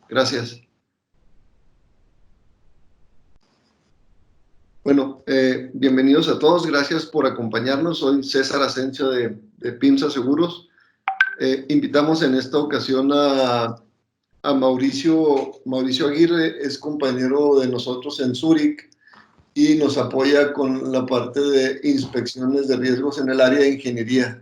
Gracias. Bueno, bienvenidos a todos. Gracias por acompañarnos. Soy César Asencio de PIMSA Seguros. Invitamos en esta ocasión a Mauricio Aguirre, es compañero de nosotros en Zurich y nos apoya con la parte de inspecciones de riesgos en el área de ingeniería.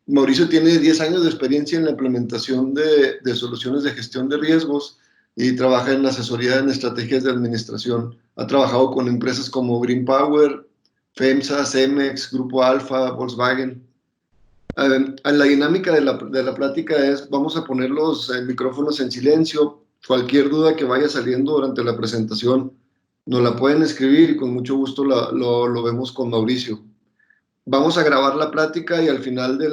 Mauricio tiene 10 años de experiencia en la implementación de soluciones de gestión de riesgos y trabaja en asesoría en estrategias de administración. Ha trabajado con empresas como Green Power, FEMSA, Cemex, Grupo Alfa, Volkswagen. La dinámica de la plática es, vamos a poner los micrófonos en silencio. Cualquier duda que vaya saliendo durante la presentación nos la pueden escribir y con mucho gusto lo vemos con Mauricio. Vamos a grabar la plática y al final de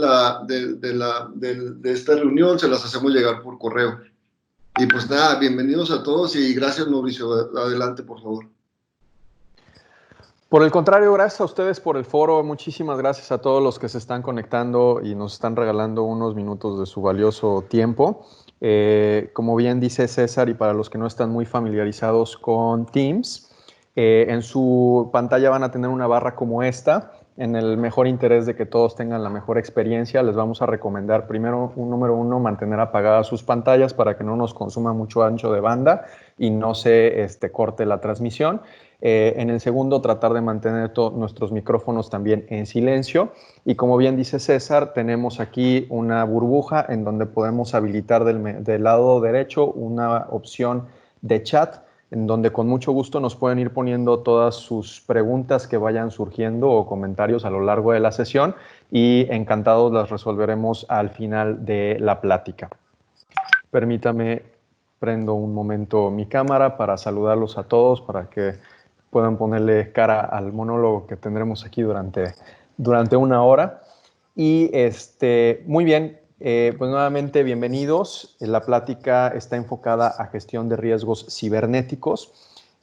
esta reunión se las hacemos llegar por correo. Y pues nada, bienvenidos a todos y gracias, Mauricio. Adelante, por favor. Por el contrario, gracias a ustedes por el foro. Muchísimas gracias a todos los que se están conectando y nos están regalando unos minutos de su valioso tiempo. Como bien dice César, y para los que no están muy familiarizados con Teams, en su pantalla van a tener una barra como esta. En el mejor interés de que todos tengan la mejor experiencia, les vamos a recomendar primero, número uno, mantener apagadas sus pantallas para que no nos consuma mucho ancho de banda y no se corte la transmisión. En el segundo, tratar de mantener nuestros micrófonos también en silencio. Y como bien dice César, tenemos aquí una burbuja en donde podemos habilitar del lado derecho una opción de chat, en donde con mucho gusto nos pueden ir poniendo todas sus preguntas que vayan surgiendo o comentarios a lo largo de la sesión y encantados las resolveremos al final de la plática. Permítame, prendo un momento mi cámara para saludarlos a todos, para que puedan ponerle cara al monólogo que tendremos aquí durante una hora. Y muy bien, pues nuevamente bienvenidos. La plática está enfocada a gestión de riesgos cibernéticos.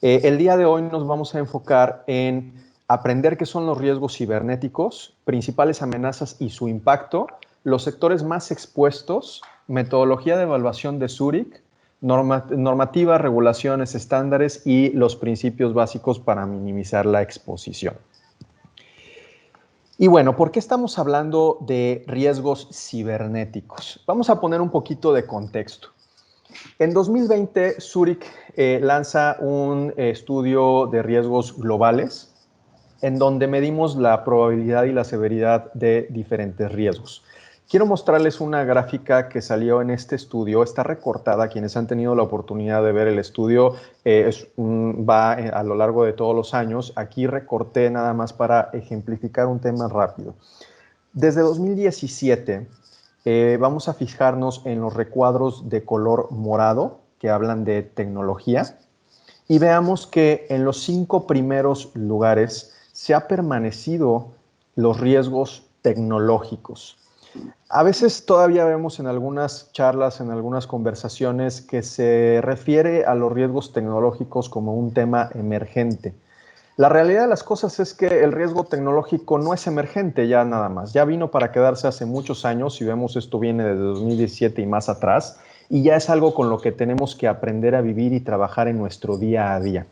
El día de hoy nos vamos a enfocar en aprender qué son los riesgos cibernéticos, principales amenazas y su impacto, los sectores más expuestos, metodología de evaluación de Zurich, normativas, regulaciones, estándares y los principios básicos para minimizar la exposición. Y bueno, ¿por qué estamos hablando de riesgos cibernéticos? Vamos a poner un poquito de contexto. En 2020, Zurich lanza un estudio de riesgos globales en donde medimos la probabilidad y la severidad de diferentes riesgos. Quiero mostrarles una gráfica que salió en este estudio, está recortada. Quienes han tenido la oportunidad de ver el estudio va a lo largo de todos los años. Aquí recorté nada más para ejemplificar un tema rápido. Desde 2017 vamos a fijarnos en los recuadros de color morado que hablan de tecnología y veamos que en los 5 primeros lugares se ha permanecido los riesgos tecnológicos. A veces todavía vemos en algunas charlas, en algunas conversaciones, que se refiere a los riesgos tecnológicos como un tema emergente. La realidad de las cosas es que el riesgo tecnológico no es emergente ya nada más. Ya vino para quedarse hace muchos años. Si vemos, esto viene desde 2017 y más atrás, y ya es algo con lo que tenemos que aprender a vivir y trabajar en nuestro día a día.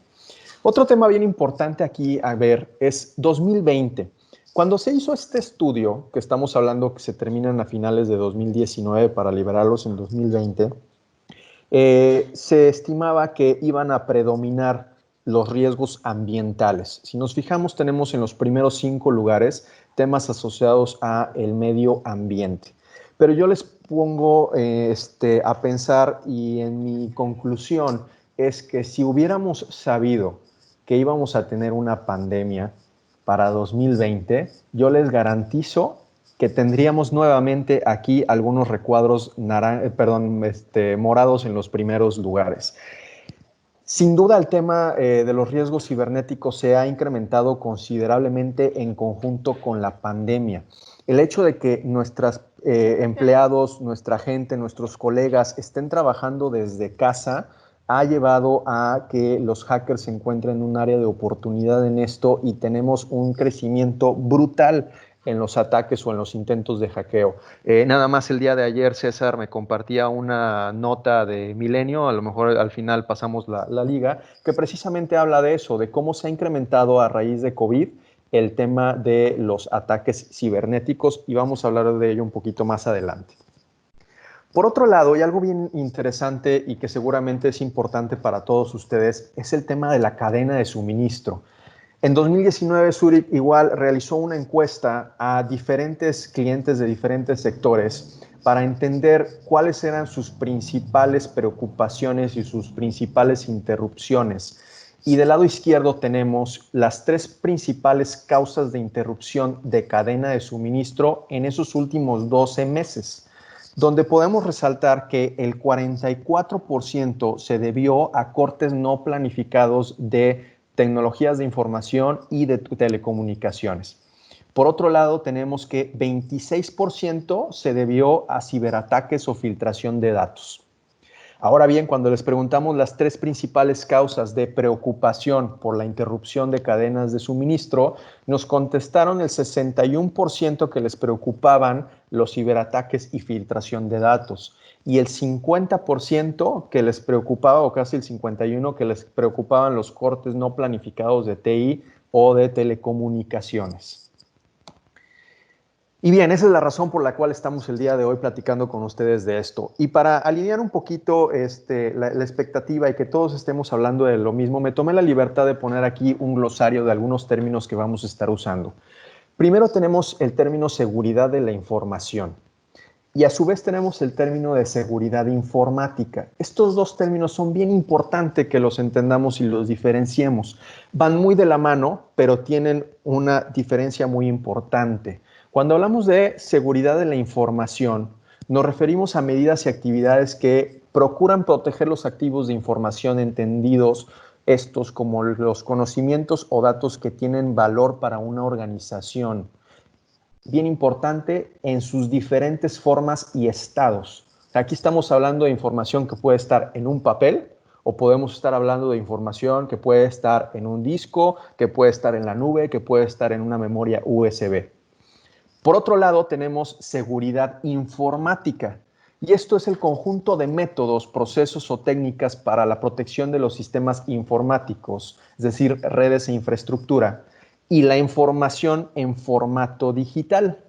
Otro tema bien importante aquí a ver es 2020. Cuando se hizo este estudio, que estamos hablando que se terminan a finales de 2019 para liberarlos en 2020, se estimaba que iban a predominar los riesgos ambientales. Si nos fijamos, tenemos en los primeros 5 lugares temas asociados al medio ambiente. Pero yo les pongo a pensar, y en mi conclusión es que si hubiéramos sabido que íbamos a tener una pandemia para 2020, yo les garantizo que tendríamos nuevamente aquí algunos recuadros morados en los primeros lugares. Sin duda, el tema de los riesgos cibernéticos se ha incrementado considerablemente en conjunto con la pandemia. El hecho de que nuestros empleados, nuestra gente, nuestros colegas estén trabajando desde casa ha llevado a que los hackers se encuentren en un área de oportunidad en esto y tenemos un crecimiento brutal en los ataques o en los intentos de hackeo. Nada más el día de ayer César me compartía una nota de Milenio, a lo mejor al final pasamos la liga, que precisamente habla de eso, de cómo se ha incrementado a raíz de COVID el tema de los ataques cibernéticos, y vamos a hablar de ello un poquito más adelante. Por otro lado, y algo bien interesante y que seguramente es importante para todos ustedes, es el tema de la cadena de suministro. En 2019, Zurich igual realizó una encuesta a diferentes clientes de diferentes sectores para entender cuáles eran sus principales preocupaciones y sus principales interrupciones. Y del lado izquierdo tenemos las 3 principales causas de interrupción de cadena de suministro en esos últimos 12 meses, donde podemos resaltar que el 44% se debió a cortes no planificados de tecnologías de información y de telecomunicaciones. Por otro lado, tenemos que 26% se debió a ciberataques o filtración de datos. Ahora bien, cuando les preguntamos las 3 principales causas de preocupación por la interrupción de cadenas de suministro, nos contestaron el 61% que les preocupaban los ciberataques y filtración de datos, y el 50% que les preocupaba, o casi el 51%, que les preocupaban los cortes no planificados de TI o de telecomunicaciones. Y bien, esa es la razón por la cual estamos el día de hoy platicando con ustedes de esto. Y para alinear un poquito la expectativa y que todos estemos hablando de lo mismo, me tomé la libertad de poner aquí un glosario de algunos términos que vamos a estar usando. Primero tenemos el término seguridad de la información. Y a su vez tenemos el término de seguridad informática. Estos 2 términos son bien importantes que los entendamos y los diferenciemos. Van muy de la mano, pero tienen una diferencia muy importante. Cuando hablamos de seguridad de la información, nos referimos a medidas y actividades que procuran proteger los activos de información entendidos estos como los conocimientos o datos que tienen valor para una organización. Bien importante, en sus diferentes formas y estados. Aquí estamos hablando de información que puede estar en un papel, o podemos estar hablando de información que puede estar en un disco, que puede estar en la nube, que puede estar en una memoria USB. Por otro lado, tenemos seguridad informática, y esto es el conjunto de métodos, procesos o técnicas para la protección de los sistemas informáticos, es decir, redes e infraestructura, y la información en formato digital.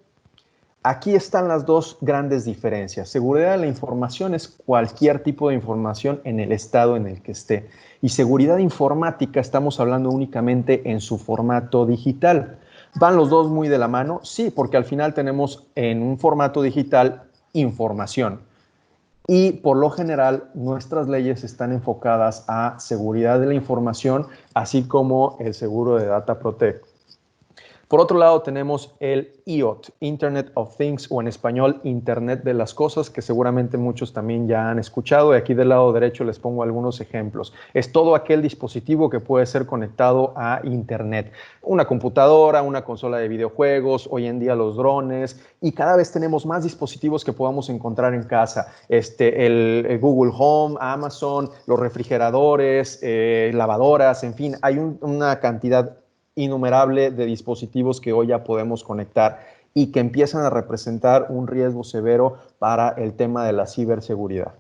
Aquí están las 2 grandes diferencias. Seguridad de la información es cualquier tipo de información en el estado en el que esté. Y seguridad informática estamos hablando únicamente en su formato digital. ¿Van los 2 muy de la mano? Sí, porque al final tenemos en un formato digital información. Y por lo general nuestras leyes están enfocadas a seguridad de la información, así como el seguro de Data Protect. Por otro lado tenemos el IoT, Internet of Things, o en español Internet de las Cosas, que seguramente muchos también ya han escuchado, y aquí del lado derecho les pongo algunos ejemplos. Es todo aquel dispositivo que puede ser conectado a Internet. Una computadora, una consola de videojuegos, hoy en día los drones, y cada vez tenemos más dispositivos que podamos encontrar en casa. El Google Home, Amazon, los refrigeradores, lavadoras, en fin, hay una cantidad innumerable de dispositivos que hoy ya podemos conectar y que empiezan a representar un riesgo severo para el tema de la ciberseguridad.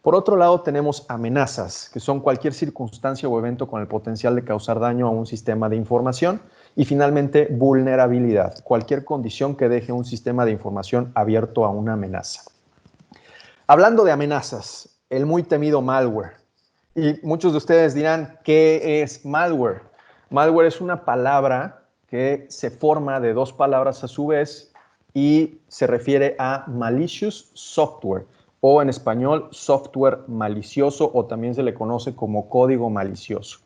Por otro lado, tenemos amenazas, que son cualquier circunstancia o evento con el potencial de causar daño a un sistema de información. Y finalmente, vulnerabilidad, cualquier condición que deje un sistema de información abierto a una amenaza. Hablando de amenazas, el muy temido malware. Y muchos de ustedes dirán, ¿qué es malware? Malware es una palabra que se forma de 2 palabras a su vez y se refiere a malicious software, o en español software malicioso, o también se le conoce como código malicioso.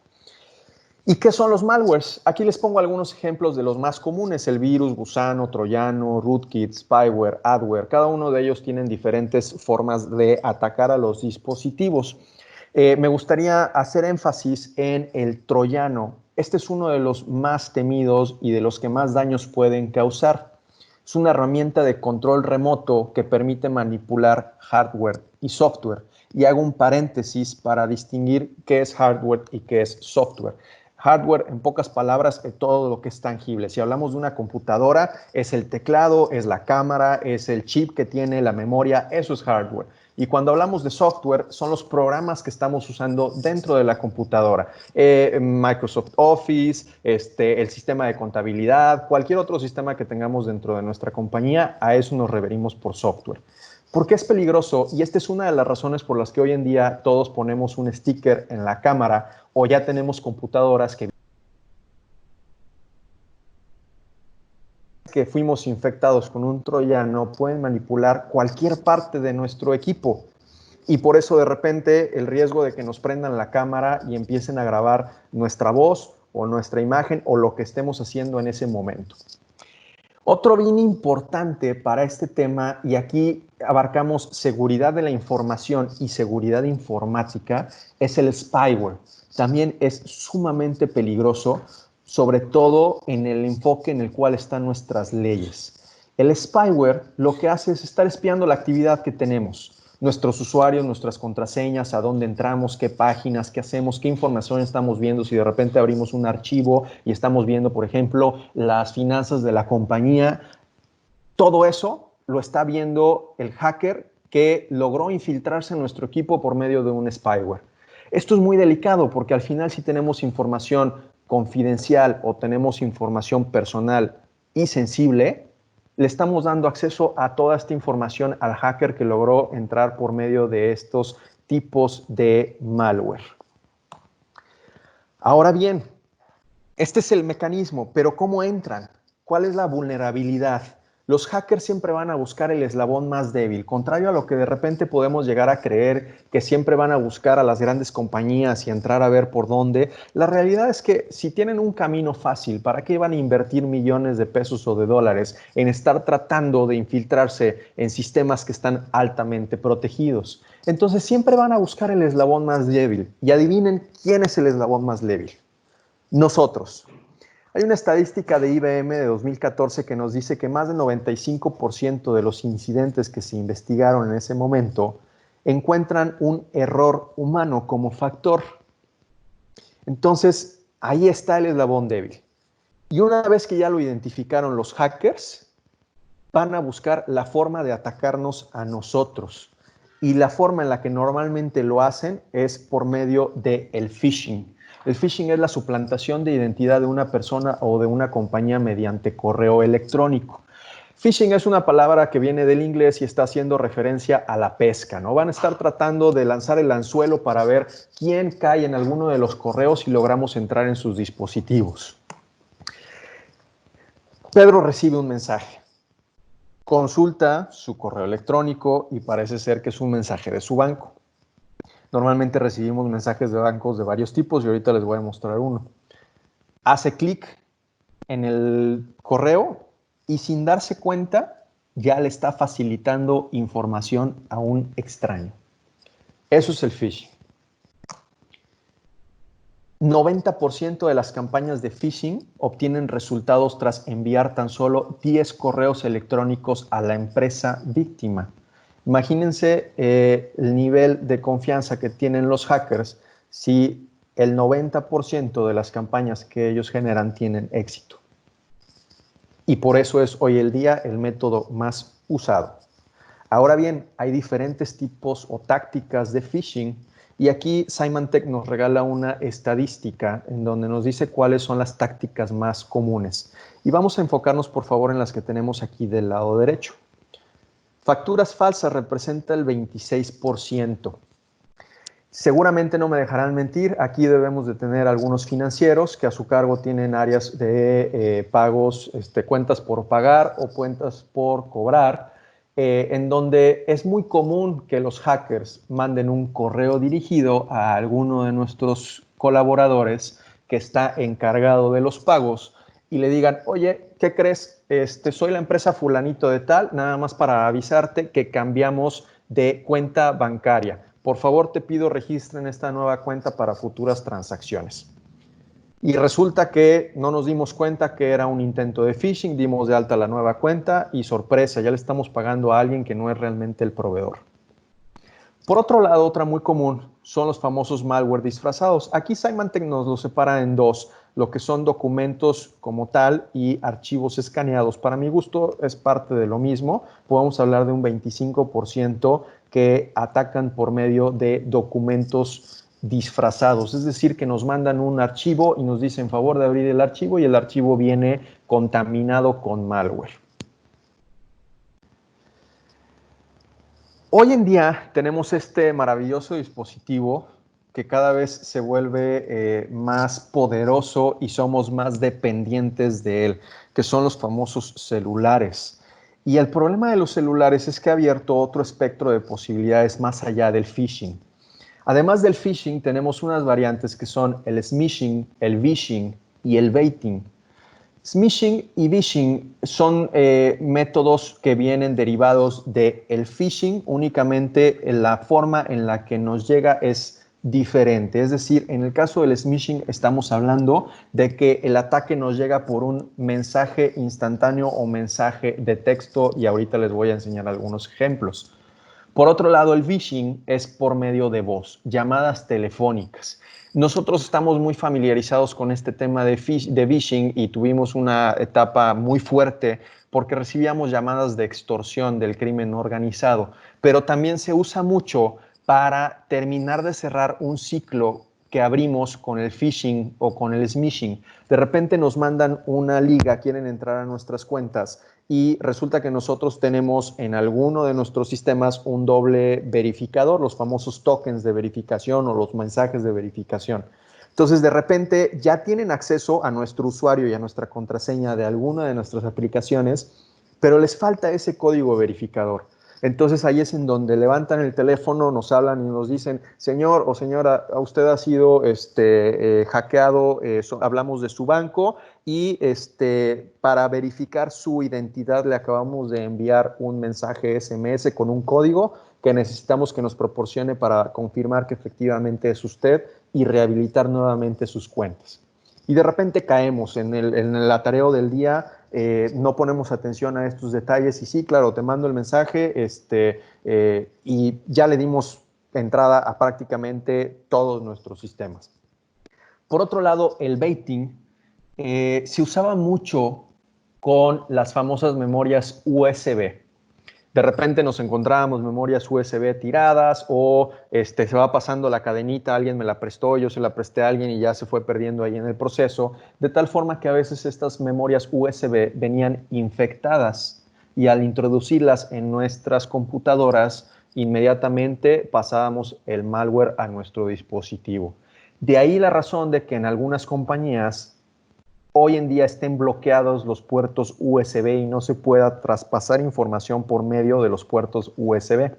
¿Y qué son los malwares? Aquí les pongo algunos ejemplos de los más comunes: el virus, gusano, troyano, rootkit, spyware, adware. Cada uno de ellos tienen diferentes formas de atacar a los dispositivos. Me gustaría hacer énfasis en el troyano. Este es uno de los más temidos y de los que más daños pueden causar. Es una herramienta de control remoto que permite manipular hardware y software. Y hago un paréntesis para distinguir qué es hardware y qué es software. Hardware, en pocas palabras, es todo lo que es tangible. Si hablamos de una computadora, es el teclado, es la cámara, es el chip que tiene, la memoria, eso es hardware. Y cuando hablamos de software, son los programas que estamos usando dentro de la computadora. Microsoft Office, el sistema de contabilidad, cualquier otro sistema que tengamos dentro de nuestra compañía, a eso nos referimos por software. ¿Por qué es peligroso? Y esta es una de las razones por las que hoy en día todos ponemos un sticker en la cámara o ya tenemos computadoras que fuimos infectados con un troyano pueden manipular cualquier parte de nuestro equipo. Y por eso de repente el riesgo de que nos prendan la cámara y empiecen a grabar nuestra voz o nuestra imagen o lo que estemos haciendo en ese momento. Otro bien importante para este tema, y aquí abarcamos seguridad de la información y seguridad informática, es el spyware. También es sumamente peligroso, sobre todo en el enfoque en el cual están nuestras leyes. El spyware lo que hace es estar espiando la actividad que tenemos. Nuestros usuarios, nuestras contraseñas, a dónde entramos, qué páginas, qué hacemos, qué información estamos viendo. Si de repente abrimos un archivo y estamos viendo, por ejemplo, las finanzas de la compañía, todo eso lo está viendo el hacker que logró infiltrarse en nuestro equipo por medio de un spyware. Esto es muy delicado porque al final si tenemos información confidencial o tenemos información personal y sensible, le estamos dando acceso a toda esta información al hacker que logró entrar por medio de estos tipos de malware. Ahora bien, este es el mecanismo, pero ¿cómo entran? ¿Cuál es la vulnerabilidad? Los hackers siempre van a buscar el eslabón más débil, contrario a lo que de repente podemos llegar a creer, que siempre van a buscar a las grandes compañías y entrar a ver por dónde. La realidad es que si tienen un camino fácil, ¿para qué van a invertir millones de pesos o de dólares en estar tratando de infiltrarse en sistemas que están altamente protegidos? Entonces siempre van a buscar el eslabón más débil. Y adivinen quién es el eslabón más débil. Nosotros. Hay una estadística de IBM de 2014 que nos dice que más del 95% de los incidentes que se investigaron en ese momento encuentran un error humano como factor. Entonces, ahí está el eslabón débil. Y una vez que ya lo identificaron los hackers, van a buscar la forma de atacarnos a nosotros. Y la forma en la que normalmente lo hacen es por medio del phishing. El phishing es la suplantación de identidad de una persona o de una compañía mediante correo electrónico. Phishing es una palabra que viene del inglés y está haciendo referencia a la pesca, ¿no? Van a estar tratando de lanzar el anzuelo para ver quién cae en alguno de los correos y logramos entrar en sus dispositivos. Pedro recibe un mensaje. Consulta su correo electrónico y parece ser que es un mensaje de su banco. Normalmente recibimos mensajes de bancos de varios tipos y ahorita les voy a mostrar uno. Hace clic en el correo y sin darse cuenta ya le está facilitando información a un extraño. Eso es el phishing. 90% de las campañas de phishing obtienen resultados tras enviar tan solo 10 correos electrónicos a la empresa víctima. Imagínense el nivel de confianza que tienen los hackers si el 90% de las campañas que ellos generan tienen éxito. Y por eso es hoy el día el método más usado. Ahora bien, hay diferentes tipos o tácticas de phishing y aquí Symantec nos regala una estadística en donde nos dice cuáles son las tácticas más comunes. Y vamos a enfocarnos por favor en las que tenemos aquí del lado derecho. Facturas falsas representa el 26%. Seguramente no me dejarán mentir, aquí debemos de tener algunos financieros que a su cargo tienen áreas de pagos, cuentas por pagar o cuentas por cobrar, en donde es muy común que los hackers manden un correo dirigido a alguno de nuestros colaboradores que está encargado de los pagos y le digan, oye, ¿qué crees? Soy la empresa fulanito de tal, nada más para avisarte que cambiamos de cuenta bancaria. Por favor, te pido registren esta nueva cuenta para futuras transacciones. Y resulta que no nos dimos cuenta que era un intento de phishing, dimos de alta la nueva cuenta y sorpresa, ya le estamos pagando a alguien que no es realmente el proveedor. Por otro lado, otra muy común son los famosos malware disfrazados. Aquí Symantec nos lo separa en dos, lo que son documentos como tal y archivos escaneados. Para mi gusto es parte de lo mismo. Podemos hablar de un 25% que atacan por medio de documentos disfrazados, es decir, que nos mandan un archivo y nos dicen favor de abrir el archivo y el archivo viene contaminado con malware. Hoy en día tenemos este maravilloso dispositivo que cada vez se vuelve más poderoso y somos más dependientes de él, que son los famosos celulares. Y el problema de los celulares es que ha abierto otro espectro de posibilidades más allá del phishing. Además del phishing, tenemos unas variantes que son el smishing, el vishing y el baiting. Smishing y vishing son métodos que vienen derivados del phishing, únicamente la forma en la que nos llega es diferente. Es decir, en el caso del smishing estamos hablando de que el ataque nos llega por un mensaje instantáneo o mensaje de texto y ahorita les voy a enseñar algunos ejemplos. Por otro lado, el phishing es por medio de voz, llamadas telefónicas. Nosotros estamos muy familiarizados con este tema de phishing y tuvimos una etapa muy fuerte porque recibíamos llamadas de extorsión del crimen organizado, pero también se usa mucho para terminar de cerrar un ciclo que abrimos con el phishing o con el smishing. De repente nos mandan una liga, quieren entrar a nuestras cuentas y resulta que nosotros tenemos en alguno de nuestros sistemas un doble verificador, los famosos tokens de verificación o los mensajes de verificación. Entonces, de repente ya tienen acceso a nuestro usuario y a nuestra contraseña de alguna de nuestras aplicaciones, pero les falta ese código verificador. Entonces ahí es en donde levantan el teléfono, nos hablan y nos dicen, señor o señora, usted ha sido hackeado, hablamos de su banco y para verificar su identidad le acabamos de enviar un mensaje SMS con un código que necesitamos que nos proporcione para confirmar que efectivamente es usted y rehabilitar nuevamente sus cuentas. Y de repente caemos en el atareo del día, no ponemos atención a estos detalles y sí, claro, te mando el mensaje y ya le dimos entrada a prácticamente todos nuestros sistemas. Por otro lado, el baiting se usaba mucho con las famosas memorias USB. De repente nos encontrábamos memorias USB tiradas o se va pasando la cadenita, alguien me la prestó, yo se la presté a alguien y ya se fue perdiendo ahí en el proceso, de tal forma que a veces estas memorias USB venían infectadas y al introducirlas en nuestras computadoras, inmediatamente pasábamos el malware a nuestro dispositivo. De ahí la razón de que en algunas compañías hoy en día estén bloqueados los puertos USB y no se pueda traspasar información por medio de los puertos USB.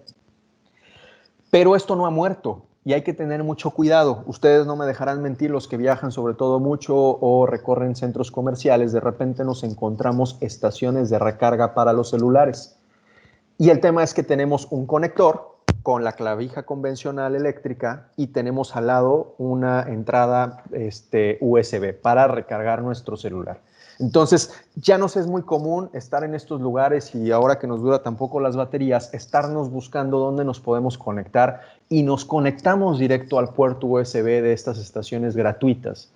Pero esto no ha muerto y hay que tener mucho cuidado. Ustedes no me dejarán mentir, los que viajan sobre todo mucho o recorren centros comerciales, de repente nos encontramos estaciones de recarga para los celulares. Y el tema es que tenemos un conector con la clavija convencional eléctrica y tenemos al lado una entrada USB para recargar nuestro celular. Entonces, ya nos es muy común estar en estos lugares y ahora que nos dura tampoco las baterías, estarnos buscando dónde nos podemos conectar y nos conectamos directo al puerto USB de estas estaciones gratuitas.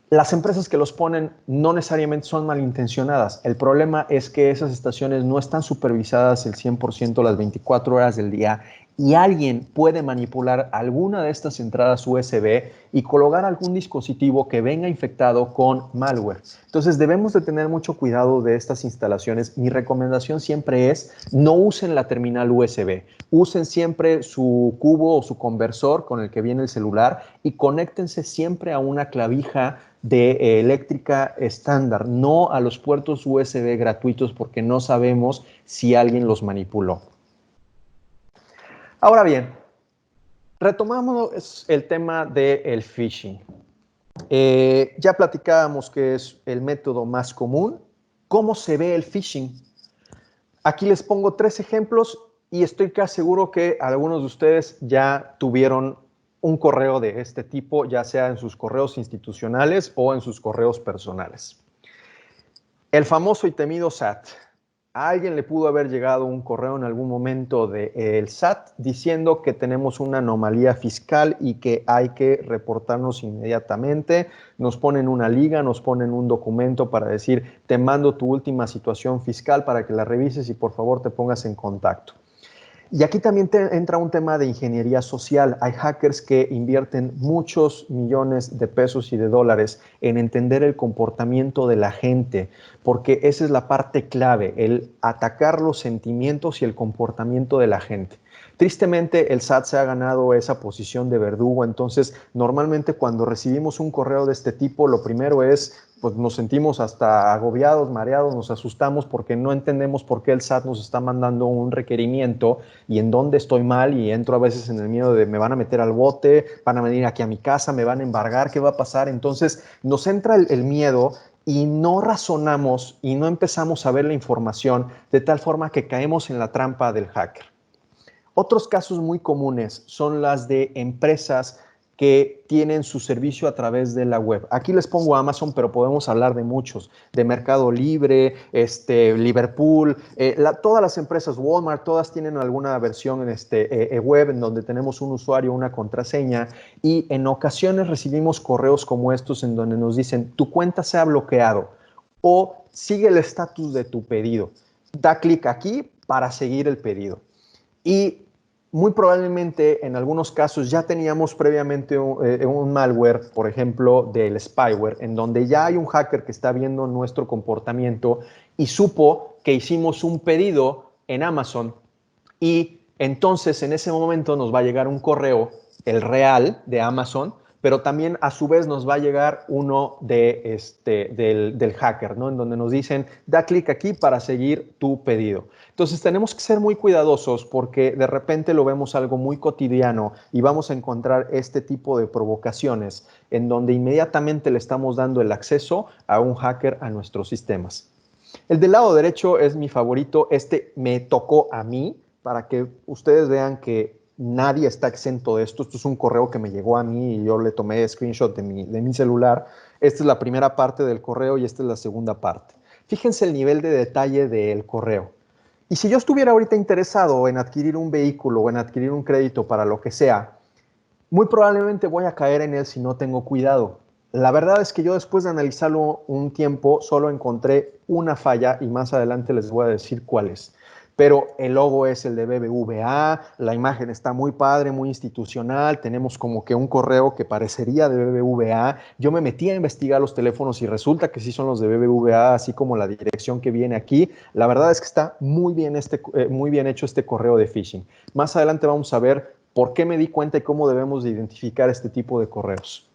Las empresas que los ponen no necesariamente son malintencionadas. El problema es que esas estaciones no están supervisadas el 100% las 24 horas del día y alguien puede manipular alguna de estas entradas USB y colocar algún dispositivo que venga infectado con malware. Entonces debemos de tener mucho cuidado de estas instalaciones. Mi recomendación siempre es no usen la terminal USB. Usen siempre su cubo o su conversor con el que viene el celular y conéctense siempre a una clavija de eléctrica estándar, no a los puertos USB gratuitos porque no sabemos si alguien los manipuló. Ahora bien, retomamos el tema del phishing. Ya platicábamos que es el método más común. ¿Cómo se ve el phishing? Aquí les pongo 3 ejemplos y estoy casi seguro que algunos de ustedes ya tuvieron un correo de este tipo, ya sea en sus correos institucionales o en sus correos personales. El famoso y temido SAT. A alguien le pudo haber llegado un correo en algún momento del SAT diciendo que tenemos una anomalía fiscal y que hay que reportarnos inmediatamente. Nos ponen una liga, nos ponen un documento para decir, te mando tu última situación fiscal para que la revises y por favor te pongas en contacto. Y aquí también entra un tema de ingeniería social. Hay hackers que invierten muchos millones de pesos y de dólares en entender el comportamiento de la gente, porque esa es la parte clave, el atacar los sentimientos y el comportamiento de la gente. Tristemente, el SAT se ha ganado esa posición de verdugo, entonces normalmente cuando recibimos un correo de este tipo, lo primero es, pues nos sentimos hasta agobiados, mareados, nos asustamos porque no entendemos por qué el SAT nos está mandando un requerimiento y en dónde estoy mal, y entro a veces en el miedo de me van a meter al bote, van a venir aquí a mi casa, me van a embargar, ¿qué va a pasar? Entonces nos entra el miedo y no razonamos y no empezamos a ver la información de tal forma que caemos en la trampa del hacker. Otros casos muy comunes son las de empresas que tienen su servicio a través de la web. Aquí les pongo Amazon, pero podemos hablar de muchos, de Mercado Libre, Liverpool, todas las empresas, Walmart, todas tienen alguna versión web en donde tenemos un usuario, una contraseña, y en ocasiones recibimos correos como estos en donde nos dicen, tu cuenta se ha bloqueado o sigue el estatus de tu pedido. Da clic aquí para seguir el pedido. Y muy probablemente en algunos casos ya teníamos previamente un malware, por ejemplo, del spyware, en donde ya hay un hacker que está viendo nuestro comportamiento y supo que hicimos un pedido en Amazon, y entonces en ese momento nos va a llegar un correo, el real de Amazon, pero también a su vez nos va a llegar uno del hacker, ¿no? En donde nos dicen, da clic aquí para seguir tu pedido. Entonces tenemos que ser muy cuidadosos porque de repente lo vemos algo muy cotidiano y vamos a encontrar este tipo de provocaciones en donde inmediatamente le estamos dando el acceso a un hacker a nuestros sistemas. El del lado derecho es mi favorito, me tocó a mí, para que ustedes vean que nadie está exento de esto. Esto es un correo que me llegó a mí y yo le tomé screenshot de mi celular. Esta es la primera parte del correo y esta es la segunda parte. Fíjense el nivel de detalle del correo. Y si yo estuviera ahorita interesado en adquirir un vehículo o en adquirir un crédito para lo que sea, muy probablemente voy a caer en él si no tengo cuidado. La verdad es que yo después de analizarlo un tiempo solo encontré una falla y más adelante les voy a decir cuál es. Pero el logo es el de BBVA, la imagen está muy padre, muy institucional, tenemos como que un correo que parecería de BBVA. Yo me metí a investigar los teléfonos y resulta que sí son los de BBVA, así como la dirección que viene aquí. La verdad es que está muy bien hecho este correo de phishing. Más adelante vamos a ver por qué me di cuenta y cómo debemos de identificar este tipo de correos.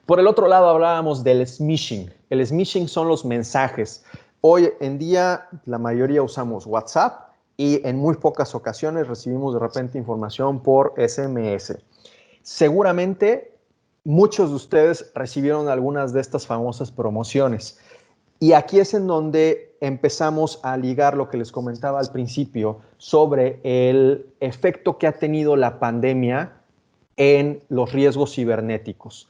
Por el otro lado hablábamos del smishing. El smishing son los mensajes. Hoy en día la mayoría usamos WhatsApp y en muy pocas ocasiones recibimos de repente información por SMS. Seguramente muchos de ustedes recibieron algunas de estas famosas promociones. Y aquí es en donde empezamos a ligar lo que les comentaba al principio sobre el efecto que ha tenido la pandemia en los riesgos cibernéticos.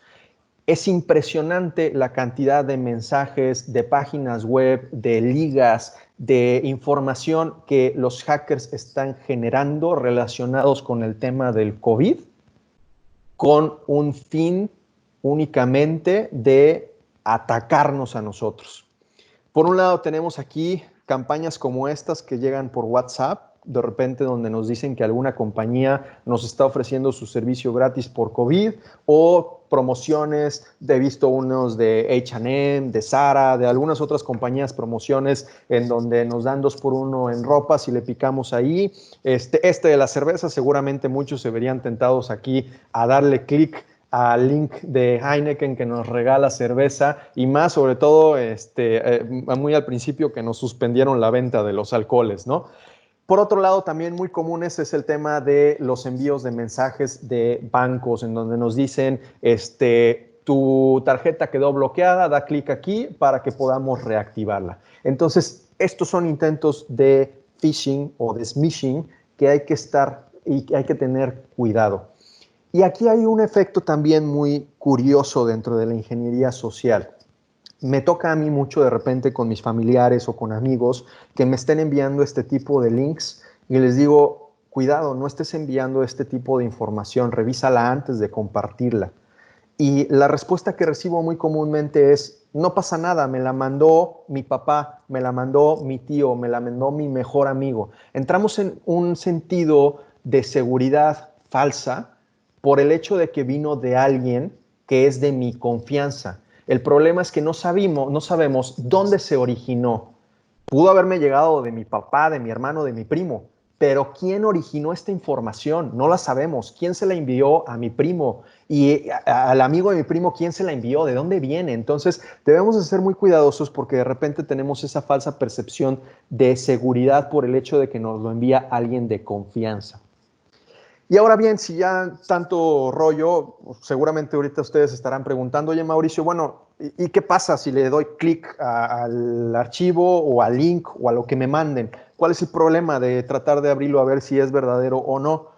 Es impresionante la cantidad de mensajes, de páginas web, de ligas, de información que los hackers están generando relacionados con el tema del COVID, con un fin únicamente de atacarnos a nosotros. Por un lado tenemos aquí campañas como estas que llegan por WhatsApp, de repente donde nos dicen que alguna compañía nos está ofreciendo su servicio gratis por COVID, o promociones, he visto unos de H&M, de Zara, de algunas otras compañías, promociones en donde nos dan 2x1 en ropa si le picamos ahí. De la cerveza, seguramente muchos se verían tentados aquí a darle clic al link de Heineken que nos regala cerveza, y más sobre todo muy al principio que nos suspendieron la venta de los alcoholes, ¿no? Por otro lado, también muy comunes es el tema de los envíos de mensajes de bancos en donde nos dicen, tu tarjeta quedó bloqueada, da clic aquí para que podamos reactivarla. Entonces, estos son intentos de phishing o de smishing que hay que estar y que hay que tener cuidado. Y aquí hay un efecto también muy curioso dentro de la ingeniería social. me toca a mí mucho de repente con mis familiares o con amigos que me estén enviando este tipo de links y les digo, cuidado, no estés enviando este tipo de información, revísala antes de compartirla. Y la respuesta que recibo muy comúnmente es, no pasa nada, me la mandó mi papá, me la mandó mi tío, me la mandó mi mejor amigo. Entramos en un sentido de seguridad falsa por el hecho de que vino de alguien que es de mi confianza. El problema es que no sabemos dónde se originó. Pudo haberme llegado de mi papá, de mi hermano, de mi primo, pero ¿quién originó esta información? No la sabemos. ¿Quién se la envió a mi primo? Y al amigo de mi primo, ¿quién se la envió? ¿De dónde viene? Entonces, debemos de ser muy cuidadosos porque de repente tenemos esa falsa percepción de seguridad por el hecho de que nos lo envía alguien de confianza. Y ahora bien, si ya tanto rollo, seguramente ahorita ustedes estarán preguntando, oye Mauricio, bueno, ¿y qué pasa si le doy clic al archivo o al link o a lo que me manden? ¿Cuál es el problema de tratar de abrirlo a ver si es verdadero o no?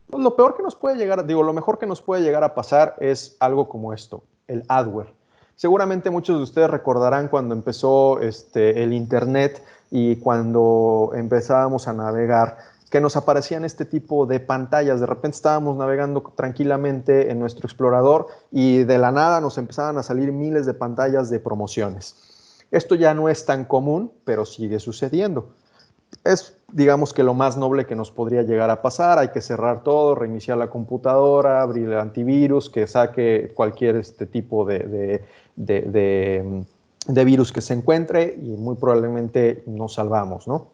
Pues lo peor que nos puede llegar, digo, lo mejor que nos puede llegar a pasar es algo como esto, el adware. Seguramente muchos de ustedes recordarán cuando empezó el internet y cuando empezábamos a navegar, que nos aparecían este tipo de pantallas. De repente estábamos navegando tranquilamente en nuestro explorador y de la nada nos empezaban a salir miles de pantallas de promociones. Esto ya no es tan común, pero sigue sucediendo. Es, digamos que lo más noble que nos podría llegar a pasar. Hay que cerrar todo, reiniciar la computadora, abrir el antivirus, que saque cualquier tipo de virus que se encuentre y muy probablemente nos salvamos, ¿no?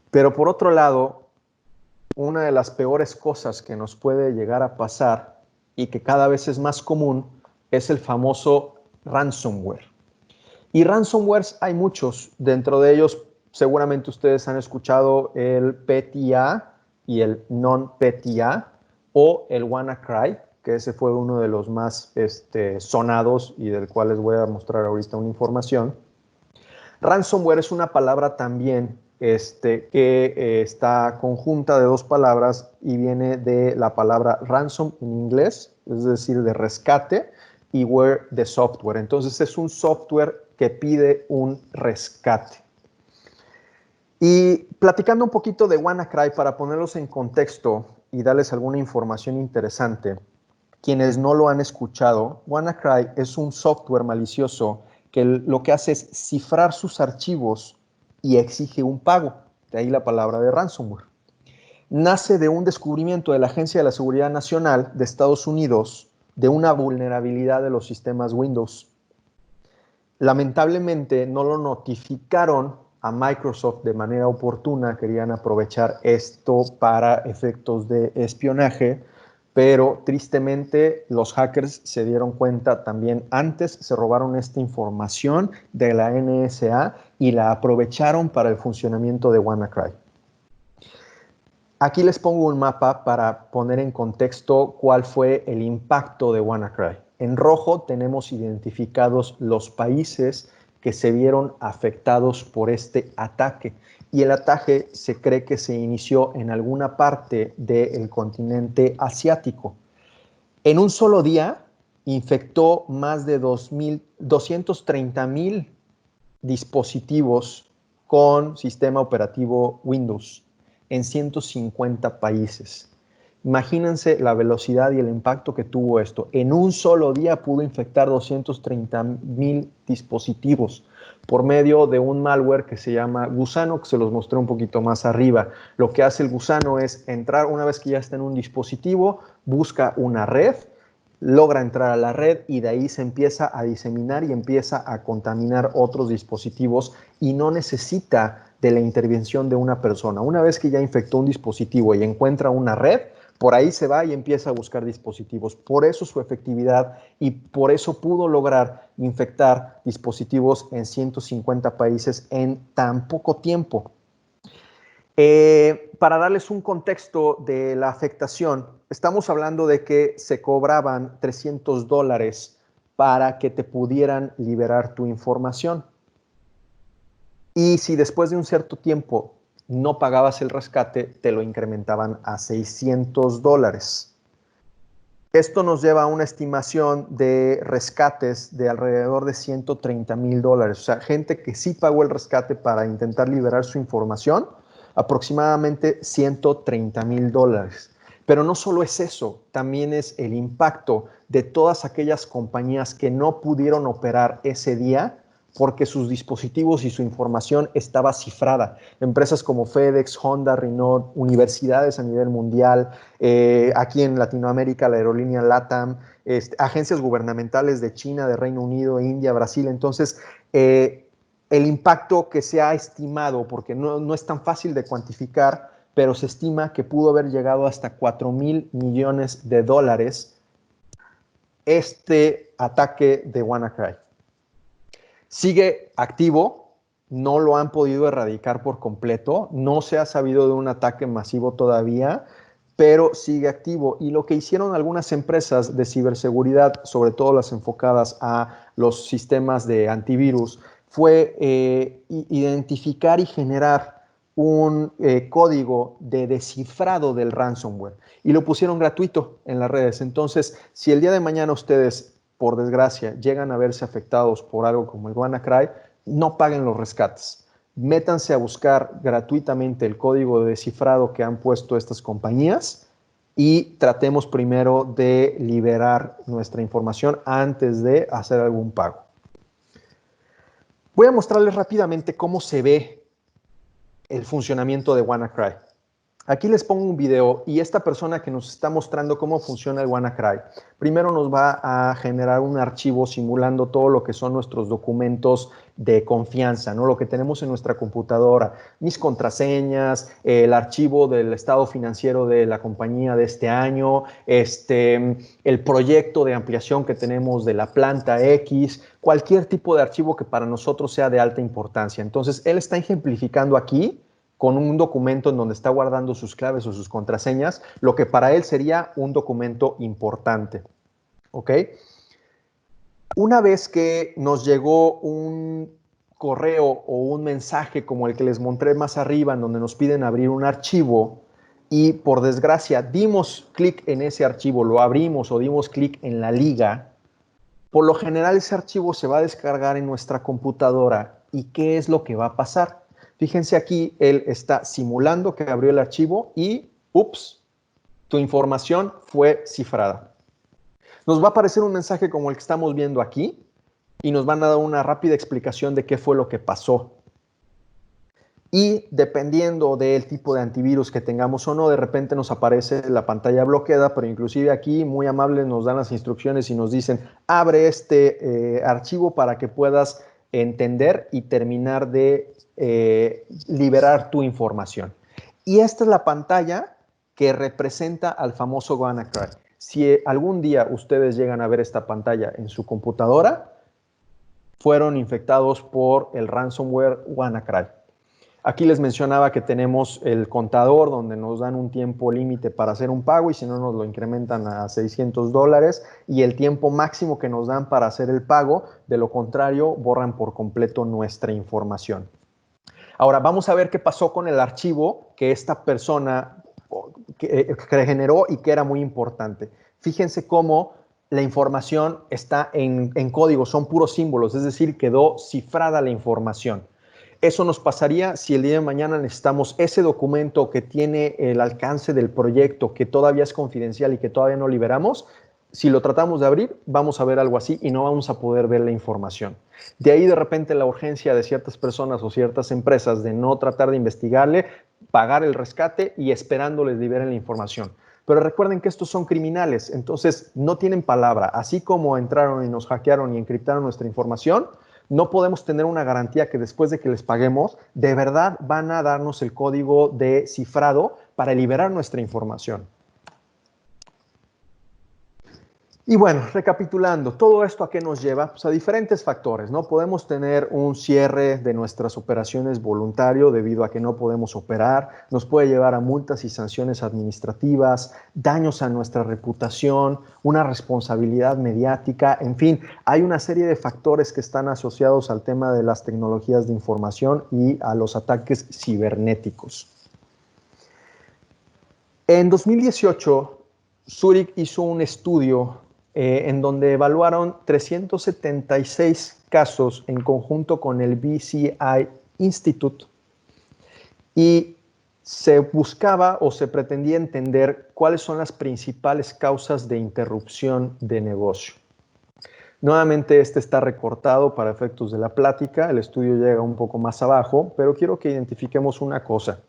Pero por otro lado, una de las peores cosas que nos puede llegar a pasar y que cada vez es más común es el famoso ransomware. Y ransomwares hay muchos, dentro de ellos seguramente ustedes han escuchado el PETIA y el non-PETIA o el WannaCry, que ese fue uno de los más sonados y del cual les voy a mostrar ahorita una información. Ransomware es una palabra también que está conjunta de dos palabras y viene de la palabra ransom en inglés, es decir, de rescate, y ware de software. Entonces es un software que pide un rescate. Y platicando un poquito de WannaCry para ponerlos en contexto y darles alguna información interesante, quienes no lo han escuchado, WannaCry es un software malicioso que lo que hace es cifrar sus archivos y exige un pago. De ahí la palabra de ransomware. Nace de un descubrimiento de la Agencia de la Seguridad Nacional de Estados Unidos de una vulnerabilidad de los sistemas Windows. Lamentablemente no lo notificaron a Microsoft de manera oportuna, querían aprovechar esto para efectos de espionaje, pero tristemente los hackers se dieron cuenta también antes, se robaron esta información de la NSA y la aprovecharon para el funcionamiento de WannaCry. Aquí les pongo un mapa para poner en contexto cuál fue el impacto de WannaCry. En rojo tenemos identificados los países que se vieron afectados por este ataque y el ataque se cree que se inició en alguna parte del continente asiático. En un solo día infectó más de 230,000 dispositivos con sistema operativo Windows en 150 países. Imagínense la velocidad y el impacto que tuvo esto. En un solo día pudo infectar 230,000 dispositivos por medio de un malware que se llama Gusano, que se los mostré un poquito más arriba. Lo que hace el Gusano es entrar una vez que ya está en un dispositivo, busca una red, logra entrar a la red y de ahí se empieza a diseminar y empieza a contaminar otros dispositivos y no necesita de la intervención de una persona. Una vez que ya infectó un dispositivo y encuentra una red, por ahí se va y empieza a buscar dispositivos. Por eso su efectividad y por eso pudo lograr infectar dispositivos en 150 países en tan poco tiempo. Para darles un contexto de la afectación, estamos hablando de que se cobraban $300 para que te pudieran liberar tu información. Y si después de un cierto tiempo no pagabas el rescate, te lo incrementaban a $600. Esto nos lleva a una estimación de rescates de alrededor de $130,000. O sea, gente que sí pagó el rescate para intentar liberar su información, aproximadamente $130,000. Pero no solo es eso, también es el impacto de todas aquellas compañías que no pudieron operar ese día porque sus dispositivos y su información estaba cifrada. Empresas como FedEx, Honda, Renault, universidades a nivel mundial, aquí en Latinoamérica la aerolínea LATAM, agencias gubernamentales de China, de Reino Unido, India, Brasil. Entonces, el impacto que se ha estimado, porque no es tan fácil de cuantificar, pero se estima que pudo haber llegado hasta $4,000 millones este ataque de WannaCry. Sigue activo, no lo han podido erradicar por completo, no se ha sabido de un ataque masivo todavía, pero sigue activo. Y lo que hicieron algunas empresas de ciberseguridad, sobre todo las enfocadas a los sistemas de antivirus, fue identificar y generar un código de descifrado del ransomware y lo pusieron gratuito en las redes. Entonces, si el día de mañana ustedes, por desgracia, llegan a verse afectados por algo como el WannaCry, no paguen los rescates. Métanse a buscar gratuitamente el código de descifrado que han puesto estas compañías y tratemos primero de liberar nuestra información antes de hacer algún pago. Voy a mostrarles rápidamente cómo se ve el funcionamiento de WannaCry. Aquí les pongo un video y esta persona que nos está mostrando cómo funciona el WannaCry, primero nos va a generar un archivo simulando todo lo que son nuestros documentos de confianza, ¿no? Lo que tenemos en nuestra computadora, mis contraseñas, el archivo del estado financiero de la compañía de este año, el proyecto de ampliación que tenemos de la planta X, cualquier tipo de archivo que para nosotros sea de alta importancia. Entonces, él está ejemplificando aquí con un documento en donde está guardando sus claves o sus contraseñas, lo que para él sería un documento importante. ¿Ok? Una vez que nos llegó un correo o un mensaje como el que les mostré más arriba, en donde nos piden abrir un archivo, y por desgracia dimos clic en ese archivo, lo abrimos o dimos clic en la liga, por lo general ese archivo se va a descargar en nuestra computadora. ¿Y qué es lo que va a pasar? Fíjense aquí, él está simulando que abrió el archivo y, ups, tu información fue cifrada. Nos va a aparecer un mensaje como el que estamos viendo aquí y nos van a dar una rápida explicación de qué fue lo que pasó. Y dependiendo del tipo de antivirus que tengamos o no, de repente nos aparece la pantalla bloqueada, pero inclusive aquí muy amables nos dan las instrucciones y nos dicen, abre este archivo para que puedas entender y terminar de liberar tu información. Y esta es la pantalla que representa al famoso WannaCry. Si algún día ustedes llegan a ver esta pantalla en su computadora, fueron infectados por el ransomware WannaCry. Aquí les mencionaba que tenemos el contador donde nos dan un tiempo límite para hacer un pago y si no nos lo incrementan a $600 y el tiempo máximo que nos dan para hacer el pago, de lo contrario borran por completo nuestra información. Ahora vamos a ver qué pasó con el archivo que esta persona que generó y que era muy importante. Fíjense cómo la información está en código, son puros símbolos, es decir, quedó cifrada la información. Eso nos pasaría si el día de mañana necesitamos ese documento que tiene el alcance del proyecto, que todavía es confidencial y que todavía no liberamos. Si lo tratamos de abrir, vamos a ver algo así y no vamos a poder ver la información. De ahí de repente la urgencia de ciertas personas o ciertas empresas de no tratar de investigarle, pagar el rescate y esperando les liberen la información. Pero recuerden que estos son criminales, entonces no tienen palabra. Así como entraron y nos hackearon y encriptaron nuestra información, no podemos tener una garantía que después de que les paguemos, de verdad van a darnos el código de cifrado para liberar nuestra información. Y bueno, recapitulando, ¿todo esto a qué nos lleva? Pues a diferentes factores, ¿no? Podemos tener un cierre de nuestras operaciones voluntario debido a que no podemos operar, nos puede llevar a multas y sanciones administrativas, daños a nuestra reputación, una responsabilidad mediática, en fin, hay una serie de factores que están asociados al tema de las tecnologías de información y a los ataques cibernéticos. En 2018, Zurich hizo un estudio en donde evaluaron 376 casos en conjunto con el BCI Institute y se buscaba o se pretendía entender cuáles son las principales causas de interrupción de negocio. Nuevamente, este está recortado para efectos de la plática, el estudio llega un poco más abajo, pero quiero que identifiquemos una cosa.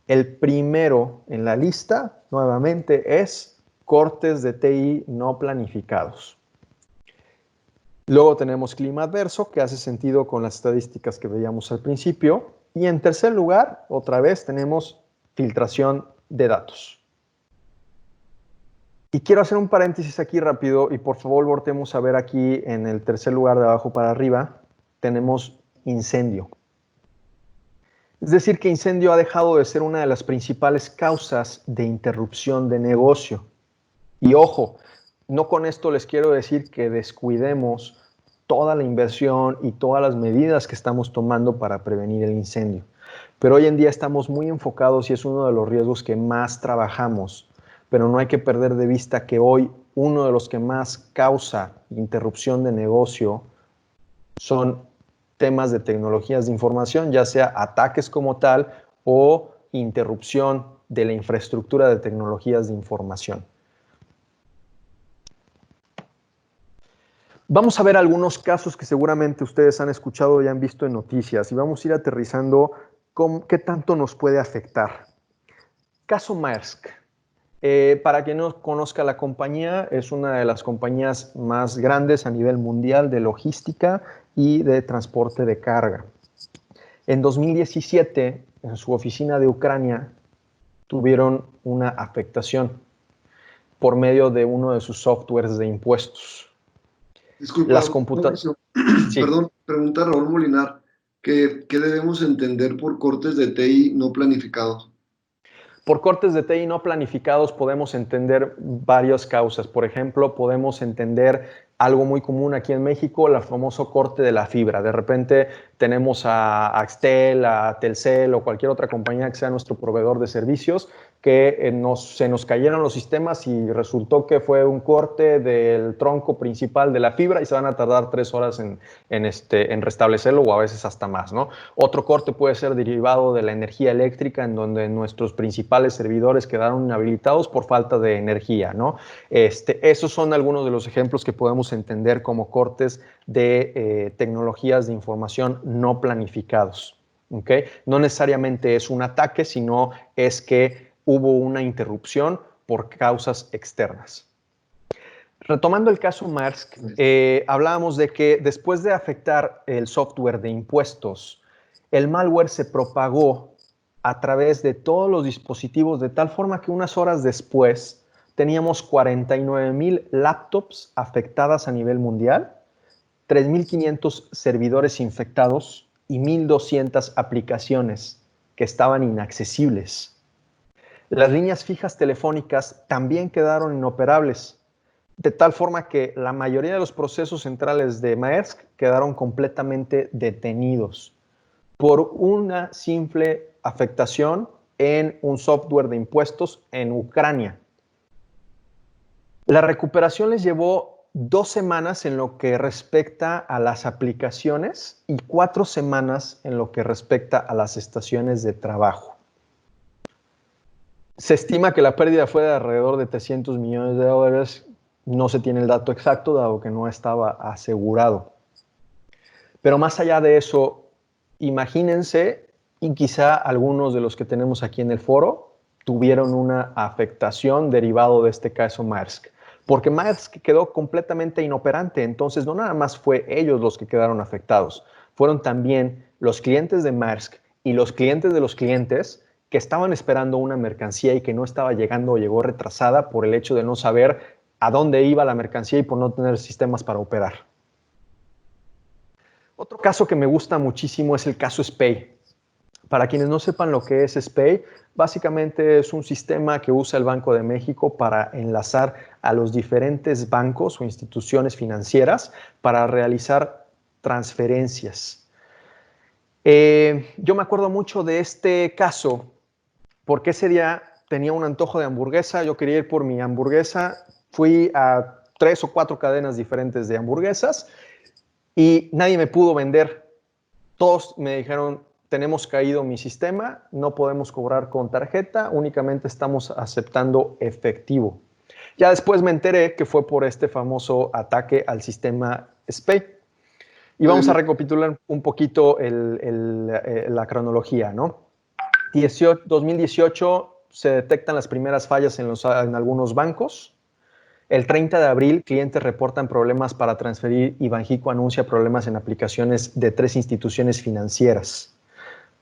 El primero en la lista, nuevamente, es cortes de TI no planificados. Luego tenemos clima adverso, que hace sentido con las estadísticas que veíamos al principio. Y en tercer lugar, otra vez, tenemos filtración de datos. Y quiero hacer un paréntesis aquí rápido y por favor volteemos a ver aquí en el tercer lugar de abajo para arriba, tenemos incendio. Es decir, que incendio ha dejado de ser una de las principales causas de interrupción de negocio. Y ojo, no con esto les quiero decir que descuidemos toda la inversión y todas las medidas que estamos tomando para prevenir el incendio. Pero hoy en día estamos muy enfocados y es uno de los riesgos que más trabajamos. Pero no hay que perder de vista que hoy uno de los que más causa interrupción de negocio son temas de tecnologías de información, ya sea ataques como tal o interrupción de la infraestructura de tecnologías de información. Vamos a ver algunos casos que seguramente ustedes han escuchado y han visto en noticias y vamos a ir aterrizando qué tanto nos puede afectar. Caso Maersk. Para quien no conozca la compañía, es una de las compañías más grandes a nivel mundial de logística y de transporte de carga. En 2017, en su oficina de Ucrania, tuvieron una afectación por medio de uno de sus softwares de impuestos. Disculpa, Las computadoras. Sí. Perdón, pregunta Raúl Molinar, ¿qué debemos entender por cortes de TI no planificados? Por cortes de TI no planificados podemos entender varias causas. Por ejemplo, podemos entender algo muy común aquí en México, el famoso corte de la fibra. De repente tenemos a Axtel, a Telcel o cualquier otra compañía que sea nuestro proveedor de servicios que se nos cayeron los sistemas y resultó que fue un corte del tronco principal de la fibra y se van a tardar 3 horas en restablecerlo o a veces hasta más, ¿no? Otro corte puede ser derivado de la energía eléctrica en donde nuestros principales servidores quedaron inhabilitados por falta de energía, ¿no? Esos son algunos de los ejemplos que podemos entender como cortes de tecnologías de información no planificados. ¿Okay? No necesariamente es un ataque, sino es que hubo una interrupción por causas externas. Retomando el caso Maersk, hablábamos de que después de afectar el software de impuestos, el malware se propagó a través de todos los dispositivos de tal forma que unas horas después teníamos 49,000 laptops afectadas a nivel mundial, 3,500 servidores infectados y 1,200 aplicaciones que estaban inaccesibles. Las líneas fijas telefónicas también quedaron inoperables, de tal forma que la mayoría de los procesos centrales de Maersk quedaron completamente detenidos por una simple afectación en un software de impuestos en Ucrania. La recuperación les llevó 2 semanas en lo que respecta a las aplicaciones y 4 semanas en lo que respecta a las estaciones de trabajo. Se estima que la pérdida fue de alrededor de $300 millones. No se tiene el dato exacto, dado que no estaba asegurado. Pero más allá de eso, imagínense, y quizá algunos de los que tenemos aquí en el foro tuvieron una afectación derivado de este caso Maersk. Porque Maersk quedó completamente inoperante, entonces no nada más fue ellos los que quedaron afectados, fueron también los clientes de Maersk y los clientes de los clientes que estaban esperando una mercancía y que no estaba llegando o llegó retrasada por el hecho de no saber a dónde iba la mercancía y por no tener sistemas para operar. Otro caso que me gusta muchísimo es el caso SPEI. Para quienes no sepan lo que es SPEI, básicamente es un sistema que usa el Banco de México para enlazar a los diferentes bancos o instituciones financieras para realizar transferencias. Yo me acuerdo mucho de este caso porque ese día tenía un antojo de hamburguesa, yo quería ir por mi hamburguesa, fui a 3 o 4 cadenas diferentes de hamburguesas y nadie me pudo vender. Todos me dijeron, tenemos caído mi sistema, no podemos cobrar con tarjeta, únicamente estamos aceptando efectivo. Ya después me enteré que fue por este famoso ataque al sistema SPAY. Y vamos a recapitular un poquito la cronología, ¿no? 2018 se detectan las primeras fallas en algunos bancos. El 30 de abril, clientes reportan problemas para transferir y Banxico anuncia problemas en aplicaciones de 3 instituciones financieras.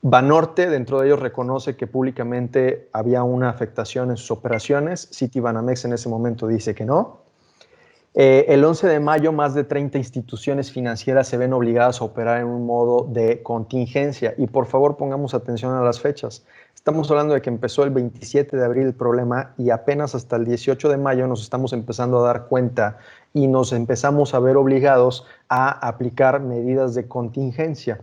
Banorte, dentro de ellos, reconoce que públicamente había una afectación en sus operaciones. Citibanamex en ese momento dice que no. El 11 de mayo, más de 30 instituciones financieras se ven obligadas a operar en un modo de contingencia. Y por favor, pongamos atención a las fechas. Estamos hablando de que empezó el 27 de abril el problema y apenas hasta el 18 de mayo nos estamos empezando a dar cuenta y nos empezamos a ver obligados a aplicar medidas de contingencia.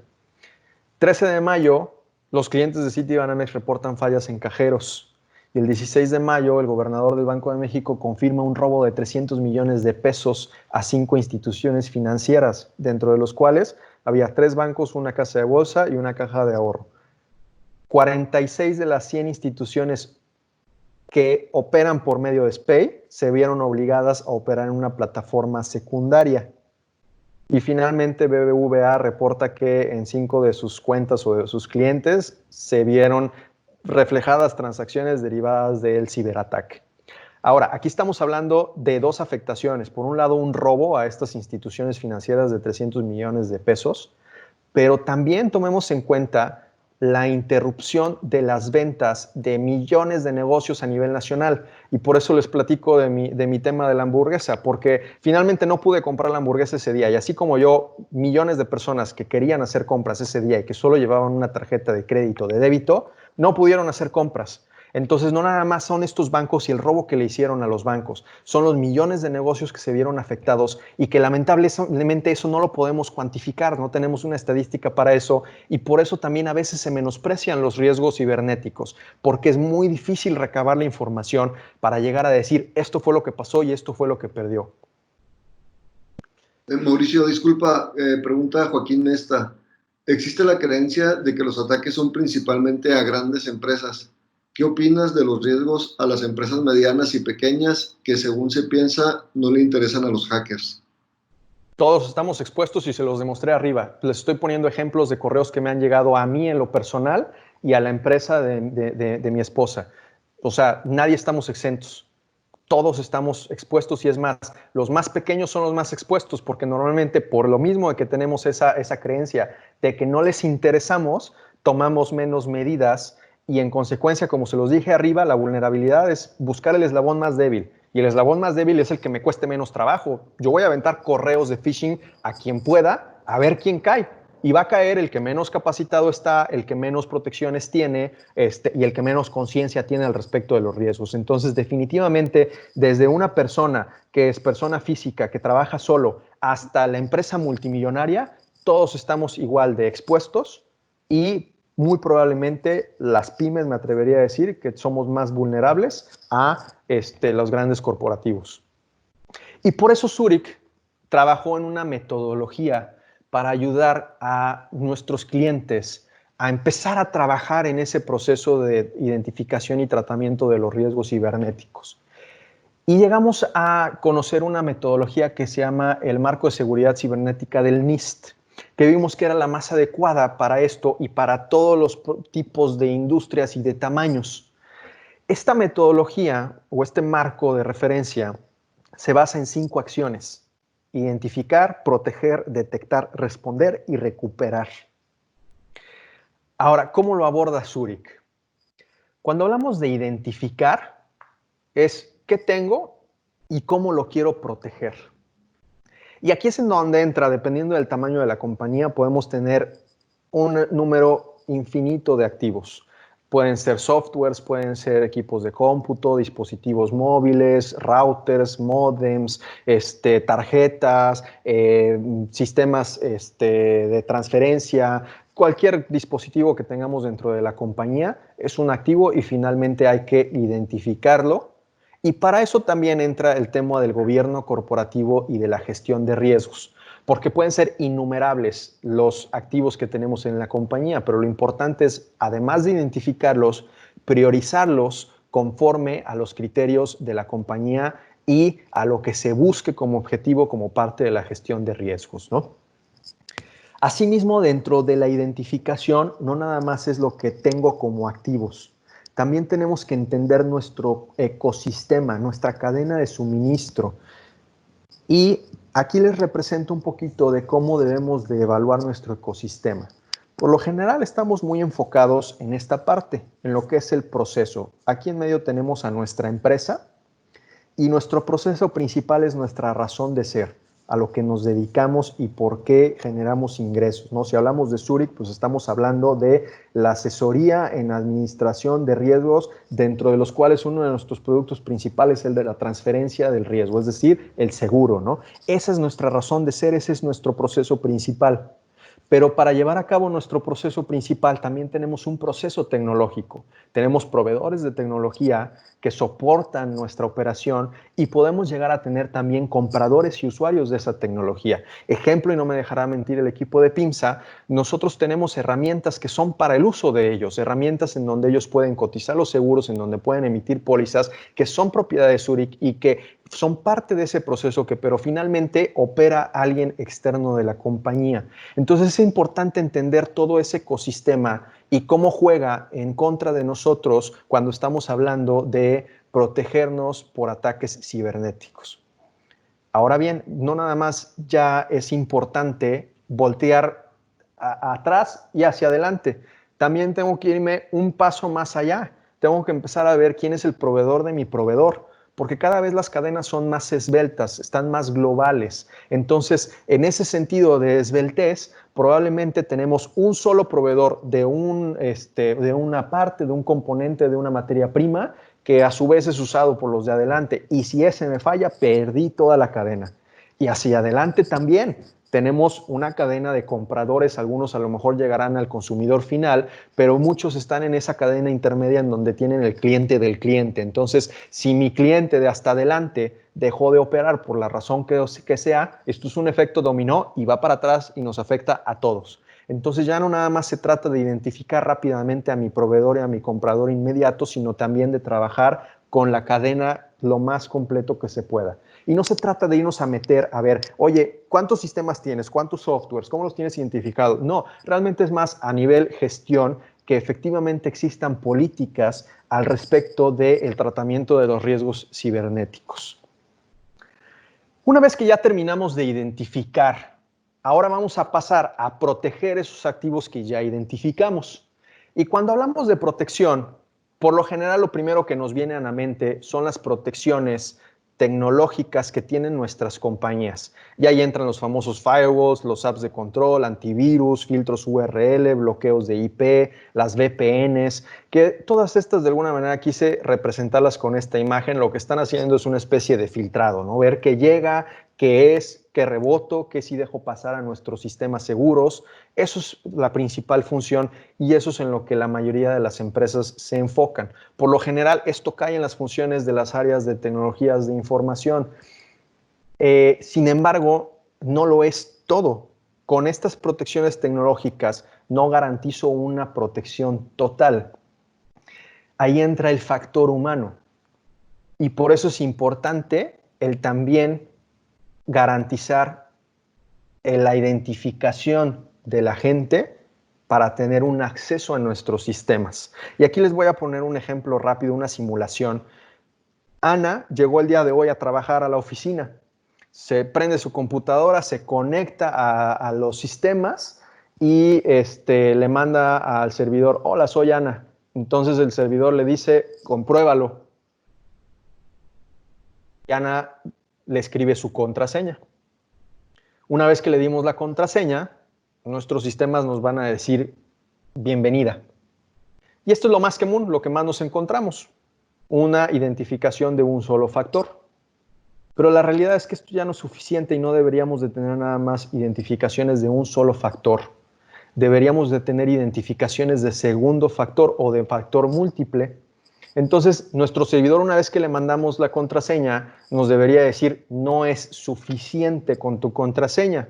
13 de mayo, los clientes de Citibanamex reportan fallas en cajeros. Y el 16 de mayo, el gobernador del Banco de México confirma un robo de 300 millones de pesos a 5 instituciones financieras, dentro de los cuales había 3 bancos, una casa de bolsa y una caja de ahorro. 46 de las 100 instituciones que operan por medio de SPAY se vieron obligadas a operar en una plataforma secundaria. Y finalmente BBVA reporta que en 5 de sus cuentas o de sus clientes se vieron reflejadas transacciones derivadas del ciberataque. Ahora, aquí estamos hablando de 2 afectaciones. Por un lado, un robo a estas instituciones financieras de 300 millones de pesos, pero también tomemos en cuenta la interrupción de las ventas de millones de negocios a nivel nacional. Y por eso les platico de mi tema de la hamburguesa, porque finalmente no pude comprar la hamburguesa ese día. Y así como yo, millones de personas que querían hacer compras ese día y que solo llevaban una tarjeta de crédito, de débito, no pudieron hacer compras. Entonces, no nada más son estos bancos y el robo que le hicieron a los bancos, son los millones de negocios que se vieron afectados y que lamentablemente eso no lo podemos cuantificar, no tenemos una estadística para eso y por eso también a veces se menosprecian los riesgos cibernéticos, porque es muy difícil recabar la información para llegar a decir esto fue lo que pasó y esto fue lo que perdió. Mauricio, disculpa, pregunta Joaquín Nesta. ¿Existe la creencia de que los ataques son principalmente a grandes empresas? ¿Qué opinas de los riesgos a las empresas medianas y pequeñas que, según se piensa, no le interesan a los hackers? Todos estamos expuestos y se los demostré arriba. Les estoy poniendo ejemplos de correos que me han llegado a mí en lo personal y a la empresa de mi esposa. O sea, nadie estamos exentos. Todos estamos expuestos y es más, los más pequeños son los más expuestos porque normalmente por lo mismo de que tenemos esa creencia de que no les interesamos, tomamos menos medidas y en consecuencia, como se los dije arriba, la vulnerabilidad es buscar el eslabón más débil y el eslabón más débil es el que me cueste menos trabajo. Yo voy a aventar correos de phishing a quien pueda a ver quién cae. Y va a caer el que menos capacitado está, el que menos protecciones tiene y el que menos conciencia tiene al respecto de los riesgos. Entonces, definitivamente, desde una persona que es persona física, que trabaja solo, hasta la empresa multimillonaria, todos estamos igual de expuestos y muy probablemente las pymes, me atrevería a decir, que somos más vulnerables a los grandes corporativos. Y por eso Zurich trabajó en una metodología para ayudar a nuestros clientes a empezar a trabajar en ese proceso de identificación y tratamiento de los riesgos cibernéticos. Y llegamos a conocer una metodología que se llama el Marco de Seguridad Cibernética del NIST, que vimos que era la más adecuada para esto y para todos los tipos de industrias y de tamaños. Esta metodología o este marco de referencia se basa en 5 acciones: identificar, proteger, detectar, responder y recuperar. Ahora, ¿cómo lo aborda Zurich? Cuando hablamos de identificar, es qué tengo y cómo lo quiero proteger. Y aquí es en donde entra, dependiendo del tamaño de la compañía, podemos tener un número infinito de activos. Pueden ser softwares, pueden ser equipos de cómputo, dispositivos móviles, routers, módems, tarjetas, sistemas de transferencia, cualquier dispositivo que tengamos dentro de la compañía es un activo y finalmente hay que identificarlo. Y para eso también entra el tema del gobierno corporativo y de la gestión de riesgos, porque pueden ser innumerables los activos que tenemos en la compañía, pero lo importante es, además de identificarlos, priorizarlos conforme a los criterios de la compañía y a lo que se busque como objetivo como parte de la gestión de riesgos, ¿no? Asimismo, dentro de la identificación, no nada más es lo que tengo como activos. También tenemos que entender nuestro ecosistema, nuestra cadena de suministro. Y aquí les represento un poquito de cómo debemos de evaluar nuestro ecosistema. Por lo general estamos muy enfocados en esta parte, en lo que es el proceso. Aquí en medio tenemos a nuestra empresa y nuestro proceso principal es nuestra razón de ser, a lo que nos dedicamos y por qué generamos ingresos, ¿no? Si hablamos de Zurich, pues estamos hablando de la asesoría en administración de riesgos, dentro de los cuales uno de nuestros productos principales es el de la transferencia del riesgo, es decir, el seguro, ¿no? Esa es nuestra razón de ser, ese es nuestro proceso principal. Pero para llevar a cabo nuestro proceso principal también tenemos un proceso tecnológico. Tenemos proveedores de tecnología que soportan nuestra operación y podemos llegar a tener también compradores y usuarios de esa tecnología. Ejemplo, y no me dejará mentir el equipo de PIMSA, nosotros tenemos herramientas que son para el uso de ellos, herramientas en donde ellos pueden cotizar los seguros, en donde pueden emitir pólizas que son propiedad de Zurich y que son parte de ese proceso que pero finalmente opera alguien externo de la compañía. Entonces es importante entender todo ese ecosistema y cómo juega en contra de nosotros cuando estamos hablando de protegernos por ataques cibernéticos. Ahora bien, no nada más ya es importante voltear atrás y hacia adelante. También tengo que irme un paso más allá. Tengo que empezar a ver quién es el proveedor de mi proveedor, porque cada vez las cadenas son más esbeltas, están más globales. Entonces, en ese sentido de esbeltez, probablemente tenemos un solo proveedor de una parte, de un componente, de una materia prima, que a su vez es usado por los de adelante. Y si ese me falla, perdí toda la cadena. Y hacia adelante también tenemos una cadena de compradores, algunos a lo mejor llegarán al consumidor final, pero muchos están en esa cadena intermedia en donde tienen el cliente del cliente. Entonces, si mi cliente de hasta adelante dejó de operar por la razón que sea, esto es un efecto dominó y va para atrás y nos afecta a todos. Entonces ya no nada más se trata de identificar rápidamente a mi proveedor y a mi comprador inmediato, sino también de trabajar con la cadena lo más completo que se pueda. Y no se trata de irnos a meter a ver, oye, ¿cuántos sistemas tienes? ¿Cuántos softwares? ¿Cómo los tienes identificados? No, realmente es más a nivel gestión que efectivamente existan políticas al respecto del tratamiento de los riesgos cibernéticos. Una vez que ya terminamos de identificar, ahora vamos a pasar a proteger esos activos que ya identificamos. Y cuando hablamos de protección, por lo general lo primero que nos viene a la mente son las protecciones tecnológicas que tienen nuestras compañías. Y ahí entran los famosos firewalls, los apps de control, antivirus, filtros URL, bloqueos de IP, las VPNs, que todas estas de alguna manera quise representarlas con esta imagen. Lo que están haciendo es una especie de filtrado, ¿no? Ver qué llega, qué es, qué reboto, qué sí dejo pasar a nuestros sistemas seguros. Eso es la principal función y eso es en lo que la mayoría de las empresas se enfocan. Por lo general, esto cae en las funciones de las áreas de tecnologías de información. Sin embargo, no lo es todo. Con estas protecciones tecnológicas no garantizo una protección total. Ahí entra el factor humano y por eso es importante el también garantizar la identificación de la gente para tener un acceso a nuestros sistemas. Y aquí les voy a poner un ejemplo rápido, una simulación. Ana llegó el día de hoy a trabajar a la oficina. Se prende su computadora, se conecta a los sistemas y le manda al servidor, hola, soy Ana. Entonces el servidor le dice, compruébalo. Y Ana le escribe su contraseña. Una vez que le dimos la contraseña, nuestros sistemas nos van a decir bienvenida. Y esto es lo más común, lo que más nos encontramos, una identificación de un solo factor. Pero la realidad es que esto ya no es suficiente y no deberíamos de tener nada más identificaciones de un solo factor. deberíamos de tener identificaciones de segundo factor o de factor múltiple. Entonces, nuestro servidor, una vez que le mandamos la contraseña, nos debería decir, no es suficiente con tu contraseña.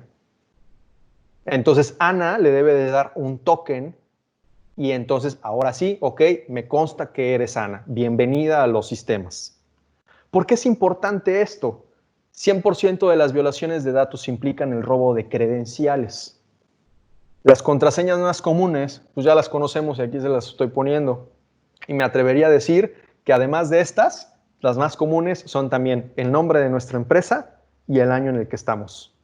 Entonces, Ana le debe de dar un token y entonces, ahora sí, ok, me consta que eres Ana. Bienvenida a los sistemas. ¿Por qué es importante esto? 100% de las violaciones de datos implican el robo de credenciales. Las contraseñas más comunes, pues ya las conocemos y aquí se las estoy poniendo. Y me atrevería a decir que además de estas, las más comunes son también el nombre de nuestra empresa y el año en el que estamos.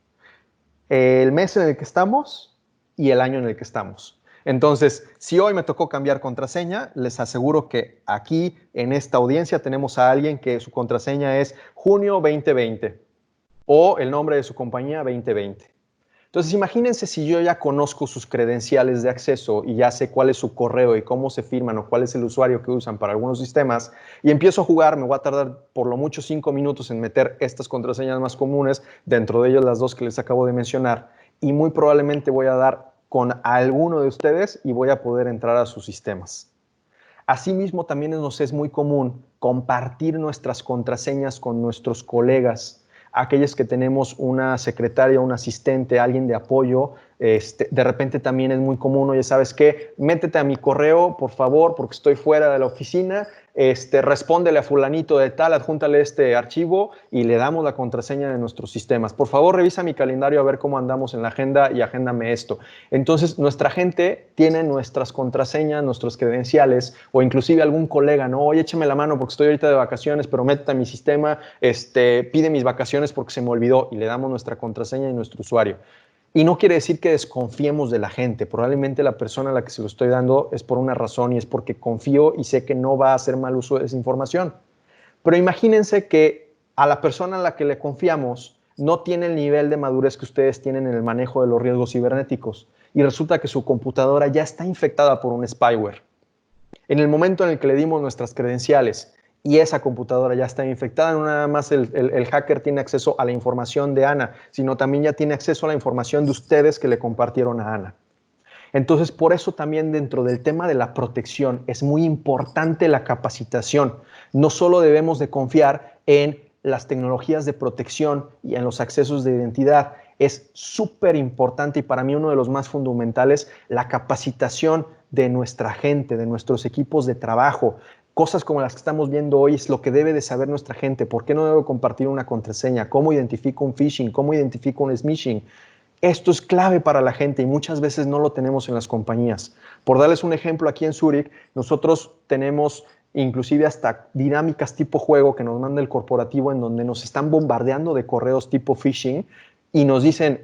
El mes en el que estamos y el año en el que estamos. Entonces, si hoy me tocó cambiar contraseña, les aseguro que aquí en esta audiencia tenemos a alguien que su contraseña es junio 2020 o el nombre de su compañía 2020. Entonces, imagínense si yo ya conozco sus credenciales de acceso y ya sé cuál es su correo y cómo se firman o cuál es el usuario que usan para algunos sistemas y empiezo a jugar, me voy a tardar por lo mucho 5 minutos en meter estas contraseñas más comunes, dentro de ellas las dos que les acabo de mencionar, y muy probablemente voy a dar con alguno de ustedes y voy a poder entrar a sus sistemas. Asimismo, también nos es muy común compartir nuestras contraseñas con nuestros colegas, aquellos que tenemos una secretaria, un asistente, alguien de apoyo. De repente también es muy común, oye, ¿sabes qué? Métete a mi correo, por favor, porque estoy fuera de la oficina, respóndele a fulanito de tal, adjúntale este archivo y le damos la contraseña de nuestros sistemas. Por favor, revisa mi calendario a ver cómo andamos en la agenda y agéndame esto. Entonces, nuestra gente tiene nuestras contraseñas, nuestros credenciales, o inclusive algún colega, no, oye, échame la mano porque estoy ahorita de vacaciones, pero métete a mi sistema, pide mis vacaciones porque se me olvidó, y le damos nuestra contraseña y nuestro usuario. Y no quiere decir que desconfiemos de la gente. Probablemente la persona a la que se lo estoy dando es por una razón y es porque confío y sé que no va a hacer mal uso de esa información. Pero imagínense que a la persona a la que le confiamos no tiene el nivel de madurez que ustedes tienen en el manejo de los riesgos cibernéticos y resulta que su computadora ya está infectada por un spyware. En el momento en el que le dimos nuestras credenciales y esa computadora ya está infectada, no nada más el hacker tiene acceso a la información de Ana, sino también ya tiene acceso a la información de ustedes que le compartieron a Ana. Entonces, por eso también dentro del tema de la protección es muy importante la capacitación. No solo debemos de confiar en las tecnologías de protección y en los accesos de identidad, es súper importante y para mí uno de los más fundamentales, la capacitación de nuestra gente, de nuestros equipos de trabajo. Cosas como las que estamos viendo hoy es lo que debe de saber nuestra gente. ¿Por qué no debo compartir una contraseña? ¿Cómo identifico un phishing? ¿Cómo identifico un smishing? Esto es clave para la gente y muchas veces no lo tenemos en las compañías. Por darles un ejemplo, aquí en Zurich, nosotros tenemos inclusive hasta dinámicas tipo juego que nos manda el corporativo en donde nos están bombardeando de correos tipo phishing y nos dicen,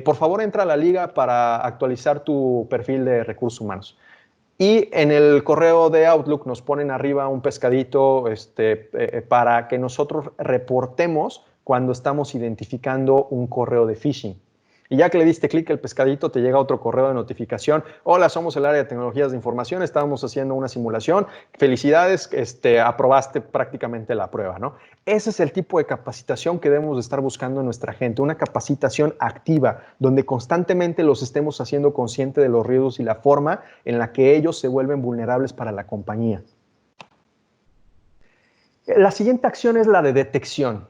por favor entra a la liga para actualizar tu perfil de recursos humanos. Y en el correo de Outlook nos ponen arriba un pescadito para que nosotros reportemos cuando estamos identificando un correo de phishing. Y ya que le diste clic al pescadito, te llega otro correo de notificación. Hola, somos el área de tecnologías de información, estábamos haciendo una simulación. Felicidades, aprobaste prácticamente la prueba, ¿no? Ese es el tipo de capacitación que debemos de estar buscando en nuestra gente, una capacitación activa, donde constantemente los estemos haciendo consciente de los riesgos y la forma en la que ellos se vuelven vulnerables para la compañía. La siguiente acción es la de detección.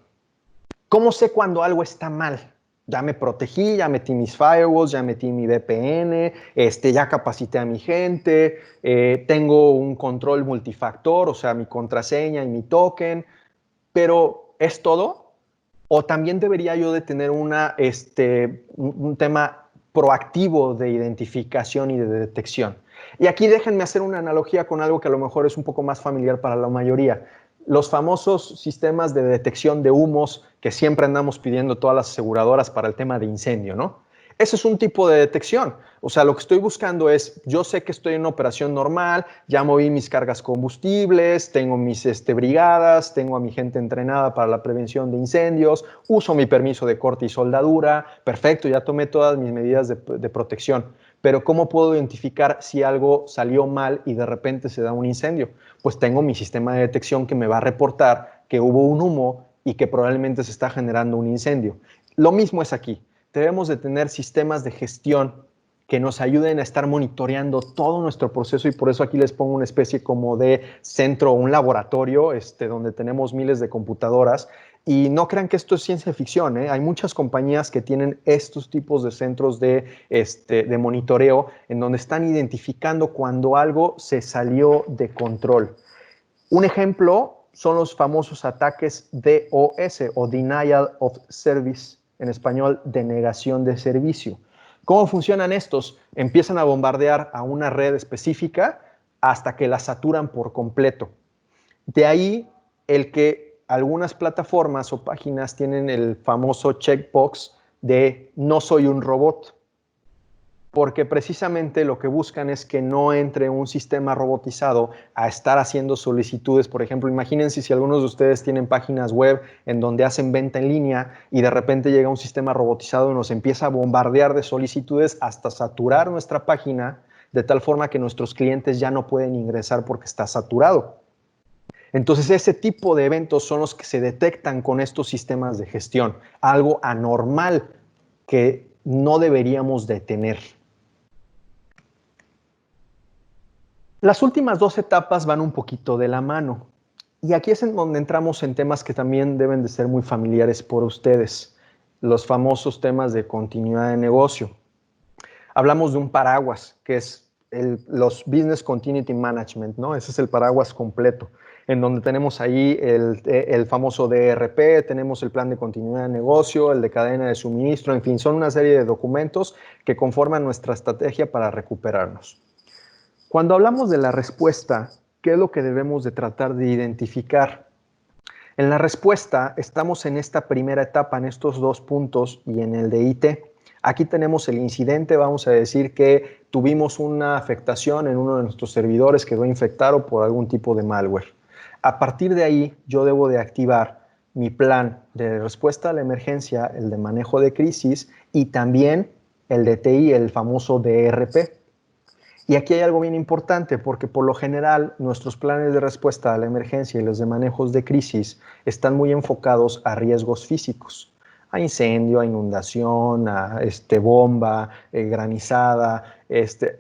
¿Cómo sé cuando algo está mal? Ya me protegí, ya metí mis firewalls, ya metí mi VPN, ya capacité a mi gente, tengo un control multifactor, o sea, mi contraseña y mi token, pero ¿es todo? ¿O también debería yo de tener un tema proactivo de identificación y de detección? Y aquí déjenme hacer una analogía con algo que a lo mejor es un poco más familiar para la mayoría. Los famosos sistemas de detección de humos que siempre andamos pidiendo todas las aseguradoras para el tema de incendio, ¿no? Ese es un tipo de detección. O sea, lo que estoy buscando es, yo sé que estoy en una operación normal, ya moví mis cargas combustibles, tengo mis brigadas, tengo a mi gente entrenada para la prevención de incendios, uso mi permiso de corte y soldadura, perfecto, ya tomé todas mis medidas de protección. Pero ¿cómo puedo identificar si algo salió mal y de repente se da un incendio? Pues tengo mi sistema de detección que me va a reportar que hubo un humo y que probablemente se está generando un incendio. Lo mismo es aquí. Debemos de tener sistemas de gestión que nos ayuden a estar monitoreando todo nuestro proceso, y por eso aquí les pongo una especie como de centro, un laboratorio, donde tenemos miles de computadoras. Y no crean que esto es ciencia ficción, ¿eh? Hay muchas compañías que tienen estos tipos de centros de monitoreo en donde están identificando cuando algo se salió de control. Un ejemplo son los famosos ataques DOS o Denial of Service, en español, denegación de servicio. ¿Cómo funcionan estos? Empiezan a bombardear a una red específica hasta que la saturan por completo. De ahí el que algunas plataformas o páginas tienen el famoso checkbox de no soy un robot, porque precisamente lo que buscan es que no entre un sistema robotizado a estar haciendo solicitudes. Por ejemplo, imagínense si algunos de ustedes tienen páginas web en donde hacen venta en línea y de repente llega un sistema robotizado y nos empieza a bombardear de solicitudes hasta saturar nuestra página, de tal forma que nuestros clientes ya no pueden ingresar porque está saturado. Entonces, ese tipo de eventos son los que se detectan con estos sistemas de gestión, algo anormal que no deberíamos de tener. Las últimas dos etapas van un poquito de la mano, y aquí es en donde entramos en temas que también deben de ser muy familiares por ustedes, los famosos temas de continuidad de negocio. Hablamos de un paraguas, que es los Business Continuity Management, ¿no? Ese es el paraguas completo, en donde tenemos ahí el famoso DRP, tenemos el plan de continuidad de negocio, el de cadena de suministro, en fin, son una serie de documentos que conforman nuestra estrategia para recuperarnos. Cuando hablamos de la respuesta, ¿qué es lo que debemos de tratar de identificar? En la respuesta estamos en esta primera etapa, en estos dos puntos y en el de IT. Aquí tenemos el incidente, vamos a decir que tuvimos una afectación en uno de nuestros servidores, quedó infectado por algún tipo de malware. A partir de ahí, yo debo de activar mi plan de respuesta a la emergencia, el de manejo de crisis y también el de TI, el famoso DRP. Y aquí hay algo bien importante, porque por lo general nuestros planes de respuesta a la emergencia y los de manejos de crisis están muy enfocados a riesgos físicos, a incendio, a inundación, a bomba, granizada.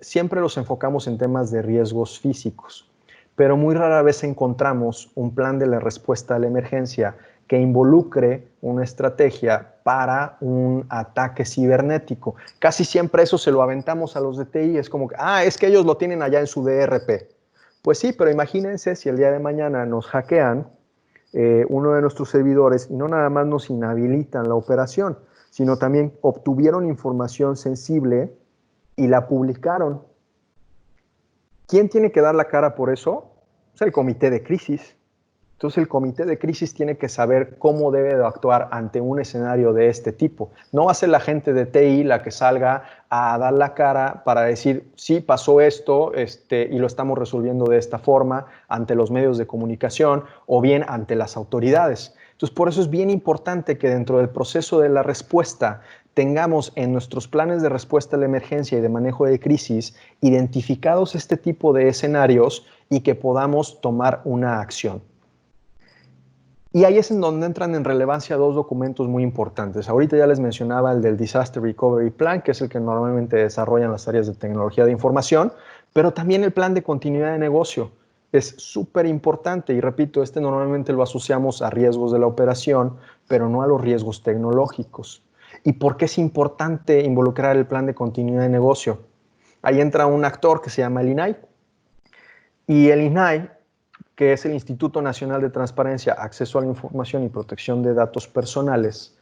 Siempre los enfocamos en temas de riesgos físicos, pero muy rara vez encontramos un plan de la respuesta a la emergencia que involucre una estrategia para un ataque cibernético. Casi siempre eso se lo aventamos a los de TI, es como que, es que ellos lo tienen allá en su DRP. Pues sí, pero imagínense si el día de mañana nos hackean uno de nuestros servidores y no nada más nos inhabilitan la operación, sino también obtuvieron información sensible y la publicaron. ¿Quién tiene que dar la cara por eso? Pues el comité de crisis. Entonces el comité de crisis tiene que saber cómo debe de actuar ante un escenario de este tipo. No va a ser la gente de TI la que salga a dar la cara para decir, sí, pasó esto y lo estamos resolviendo de esta forma ante los medios de comunicación o bien ante las autoridades. Entonces por eso es bien importante que dentro del proceso de la respuesta tengamos en nuestros planes de respuesta a la emergencia y de manejo de crisis identificados este tipo de escenarios y que podamos tomar una acción. Y ahí es en donde entran en relevancia dos documentos muy importantes. Ahorita ya les mencionaba el del Disaster Recovery Plan, que es el que normalmente desarrollan las áreas de tecnología de información, pero también el plan de continuidad de negocio. Es súper importante y repito, normalmente lo asociamos a riesgos de la operación, pero no a los riesgos tecnológicos. ¿Y por qué es importante involucrar el plan de continuidad de negocio? Ahí entra un actor que se llama el INAI. Y el INAI, que es el Instituto Nacional de Transparencia, Acceso a la Información y Protección de Datos Personales,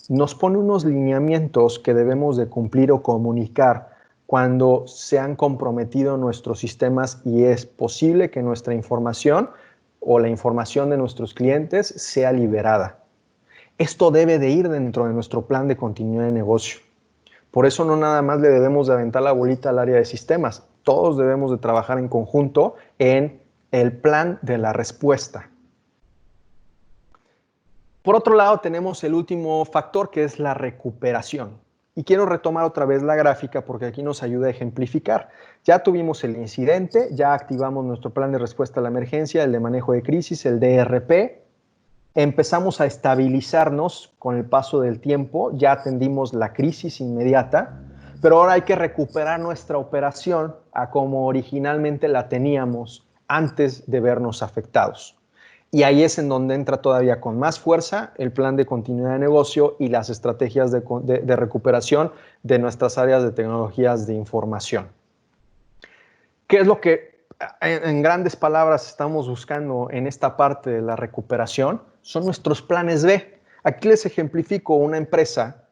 nos pone unos lineamientos que debemos de cumplir o comunicar cuando se han comprometido nuestros sistemas y es posible que nuestra información o la información de nuestros clientes sea liberada. Esto debe de ir dentro de nuestro plan de continuidad de negocio. Por eso no nada más le debemos de aventar la bolita al área de sistemas. Todos debemos de trabajar en conjunto en el plan de la respuesta. Por otro lado, tenemos el último factor, que es la recuperación. Y quiero retomar otra vez la gráfica porque aquí nos ayuda a ejemplificar. Ya tuvimos el incidente, ya activamos nuestro plan de respuesta a la emergencia, el de manejo de crisis, el DRP. Empezamos a estabilizarnos con el paso del tiempo, ya atendimos la crisis inmediata, pero ahora hay que recuperar nuestra operación a como originalmente la teníamos antes de vernos afectados. Y ahí es en donde entra todavía con más fuerza el plan de continuidad de negocio y las estrategias de recuperación de nuestras áreas de tecnologías de información. ¿Qué es lo que en grandes palabras estamos buscando en esta parte de la recuperación? Son nuestros planes B. Aquí les ejemplifico una empresa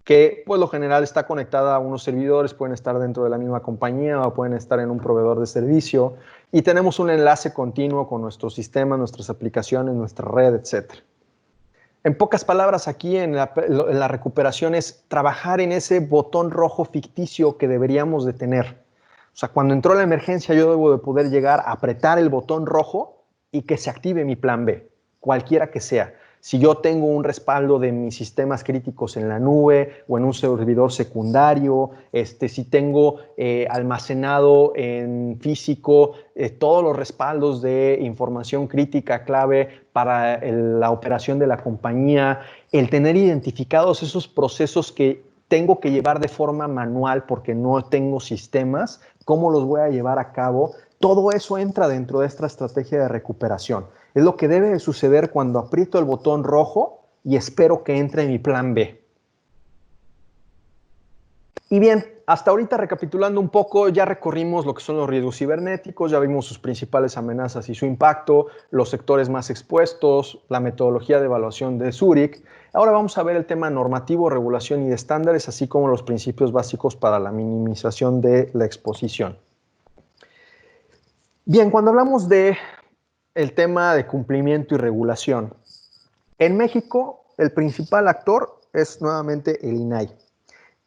que por lo general está conectada a unos servidores, pueden estar dentro de la misma compañía o pueden estar en un proveedor de servicio y tenemos un enlace continuo con nuestro sistema, nuestras aplicaciones, nuestra red, etc. En pocas palabras, aquí en la recuperación es trabajar en ese botón rojo ficticio que deberíamos de tener. O sea, cuando entró la emergencia yo debo de poder llegar a apretar el botón rojo y que se active mi plan B, cualquiera que sea. Si yo tengo un respaldo de mis sistemas críticos en la nube o en un servidor secundario, si tengo almacenado en físico todos los respaldos de información crítica clave para la operación de la compañía, el tener identificados esos procesos que tengo que llevar de forma manual porque no tengo sistemas, ¿cómo los voy a llevar a cabo? Todo eso entra dentro de esta estrategia de recuperación. Es lo que debe de suceder cuando aprieto el botón rojo y espero que entre mi plan B. Y bien, hasta ahorita recapitulando un poco, ya recorrimos lo que son los riesgos cibernéticos, ya vimos sus principales amenazas y su impacto, los sectores más expuestos, la metodología de evaluación de Zurich. Ahora vamos a ver el tema normativo, regulación y de estándares, así como los principios básicos para la minimización de la exposición. Bien, cuando hablamos de el tema de cumplimiento y regulación, en México el principal actor es nuevamente el INAI.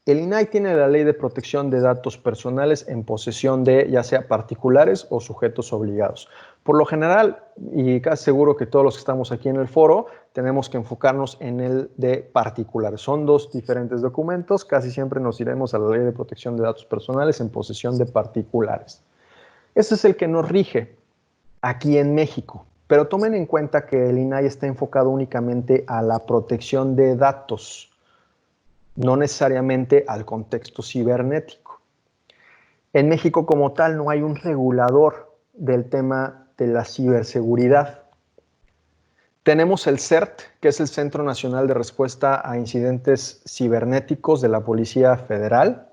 El INAI tiene la Ley de Protección de Datos Personales en posesión de ya sea particulares o sujetos obligados. Por lo general, y casi seguro que todos los que estamos aquí en el foro, tenemos que enfocarnos en el de particulares. Son dos diferentes documentos, casi siempre nos iremos a la Ley de Protección de Datos Personales en posesión de particulares. Ese es el que nos rige aquí en México, pero tomen en cuenta que el INAI está enfocado únicamente a la protección de datos, no necesariamente al contexto cibernético. En México como tal no hay un regulador del tema de la ciberseguridad. Tenemos el CERT, que es el Centro Nacional de Respuesta a Incidentes Cibernéticos de la Policía Federal,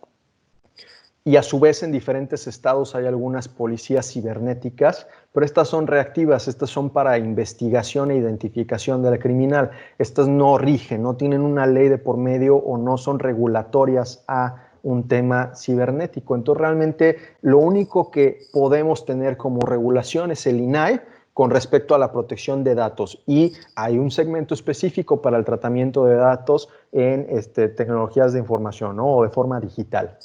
y a su vez en diferentes estados hay algunas policías cibernéticas, pero estas son reactivas, estas son para investigación e identificación del criminal. Estas no rigen, no tienen una ley de por medio o no son regulatorias a un tema cibernético. Entonces realmente lo único que podemos tener como regulación es el INAI con respecto a la protección de datos, y hay un segmento específico para el tratamiento de datos en tecnologías de información, ¿no? O de forma digital.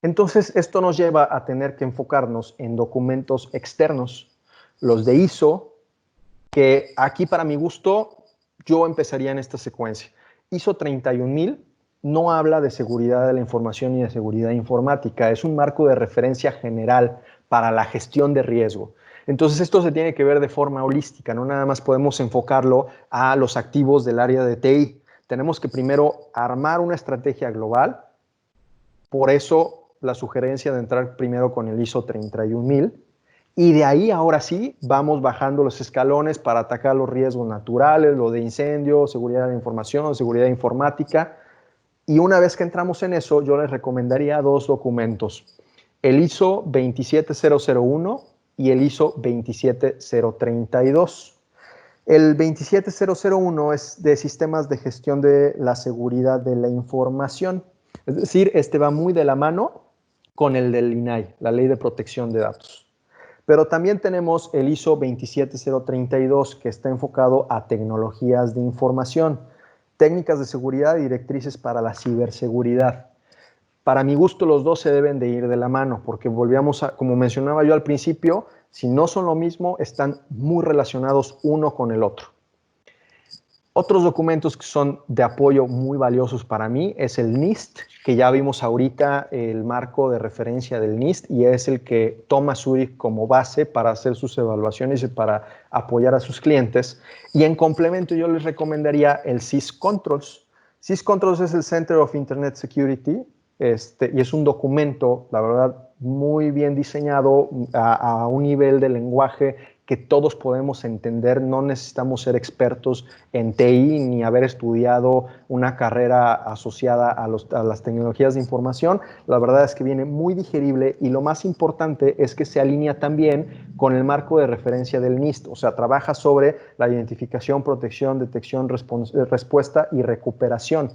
Entonces, esto nos lleva a tener que enfocarnos en documentos externos, los de ISO, que aquí para mi gusto yo empezaría en esta secuencia. ISO 31000 no habla de seguridad de la información ni de seguridad informática, es un marco de referencia general para la gestión de riesgo. Entonces, esto se tiene que ver de forma holística, no nada más podemos enfocarlo a los activos del área de TI. Tenemos que primero armar una estrategia global, por eso la sugerencia de entrar primero con el ISO 31000 y de ahí ahora sí vamos bajando los escalones para atacar los riesgos naturales, lo de incendio, seguridad de información, seguridad informática. Y una vez que entramos en eso, yo les recomendaría dos documentos, el ISO 27001 y el ISO 27032. El 27001 es de sistemas de gestión de la seguridad de la información. Es decir, va muy de la mano con el del INAI, la Ley de Protección de Datos. Pero también tenemos el ISO 27032, que está enfocado a tecnologías de información, técnicas de seguridad y directrices para la ciberseguridad. Para mi gusto, los dos se deben de ir de la mano, porque volvíamos a, como mencionaba yo al principio, si no son lo mismo, están muy relacionados uno con el otro. Otros documentos que son de apoyo muy valiosos para mí es el NIST, que ya vimos ahorita el marco de referencia del NIST y es el que toma Zurich como base para hacer sus evaluaciones y para apoyar a sus clientes. Y en complemento yo les recomendaría el SysControls. SysControls es el Center of Internet Security, y es un documento, la verdad, muy bien diseñado a un nivel de lenguaje que todos podemos entender. No necesitamos ser expertos en TI ni haber estudiado una carrera asociada a las tecnologías de información. La verdad es que viene muy digerible y lo más importante es que se alinea también con el marco de referencia del NIST, o sea, trabaja sobre la identificación, protección, detección, respuesta y recuperación.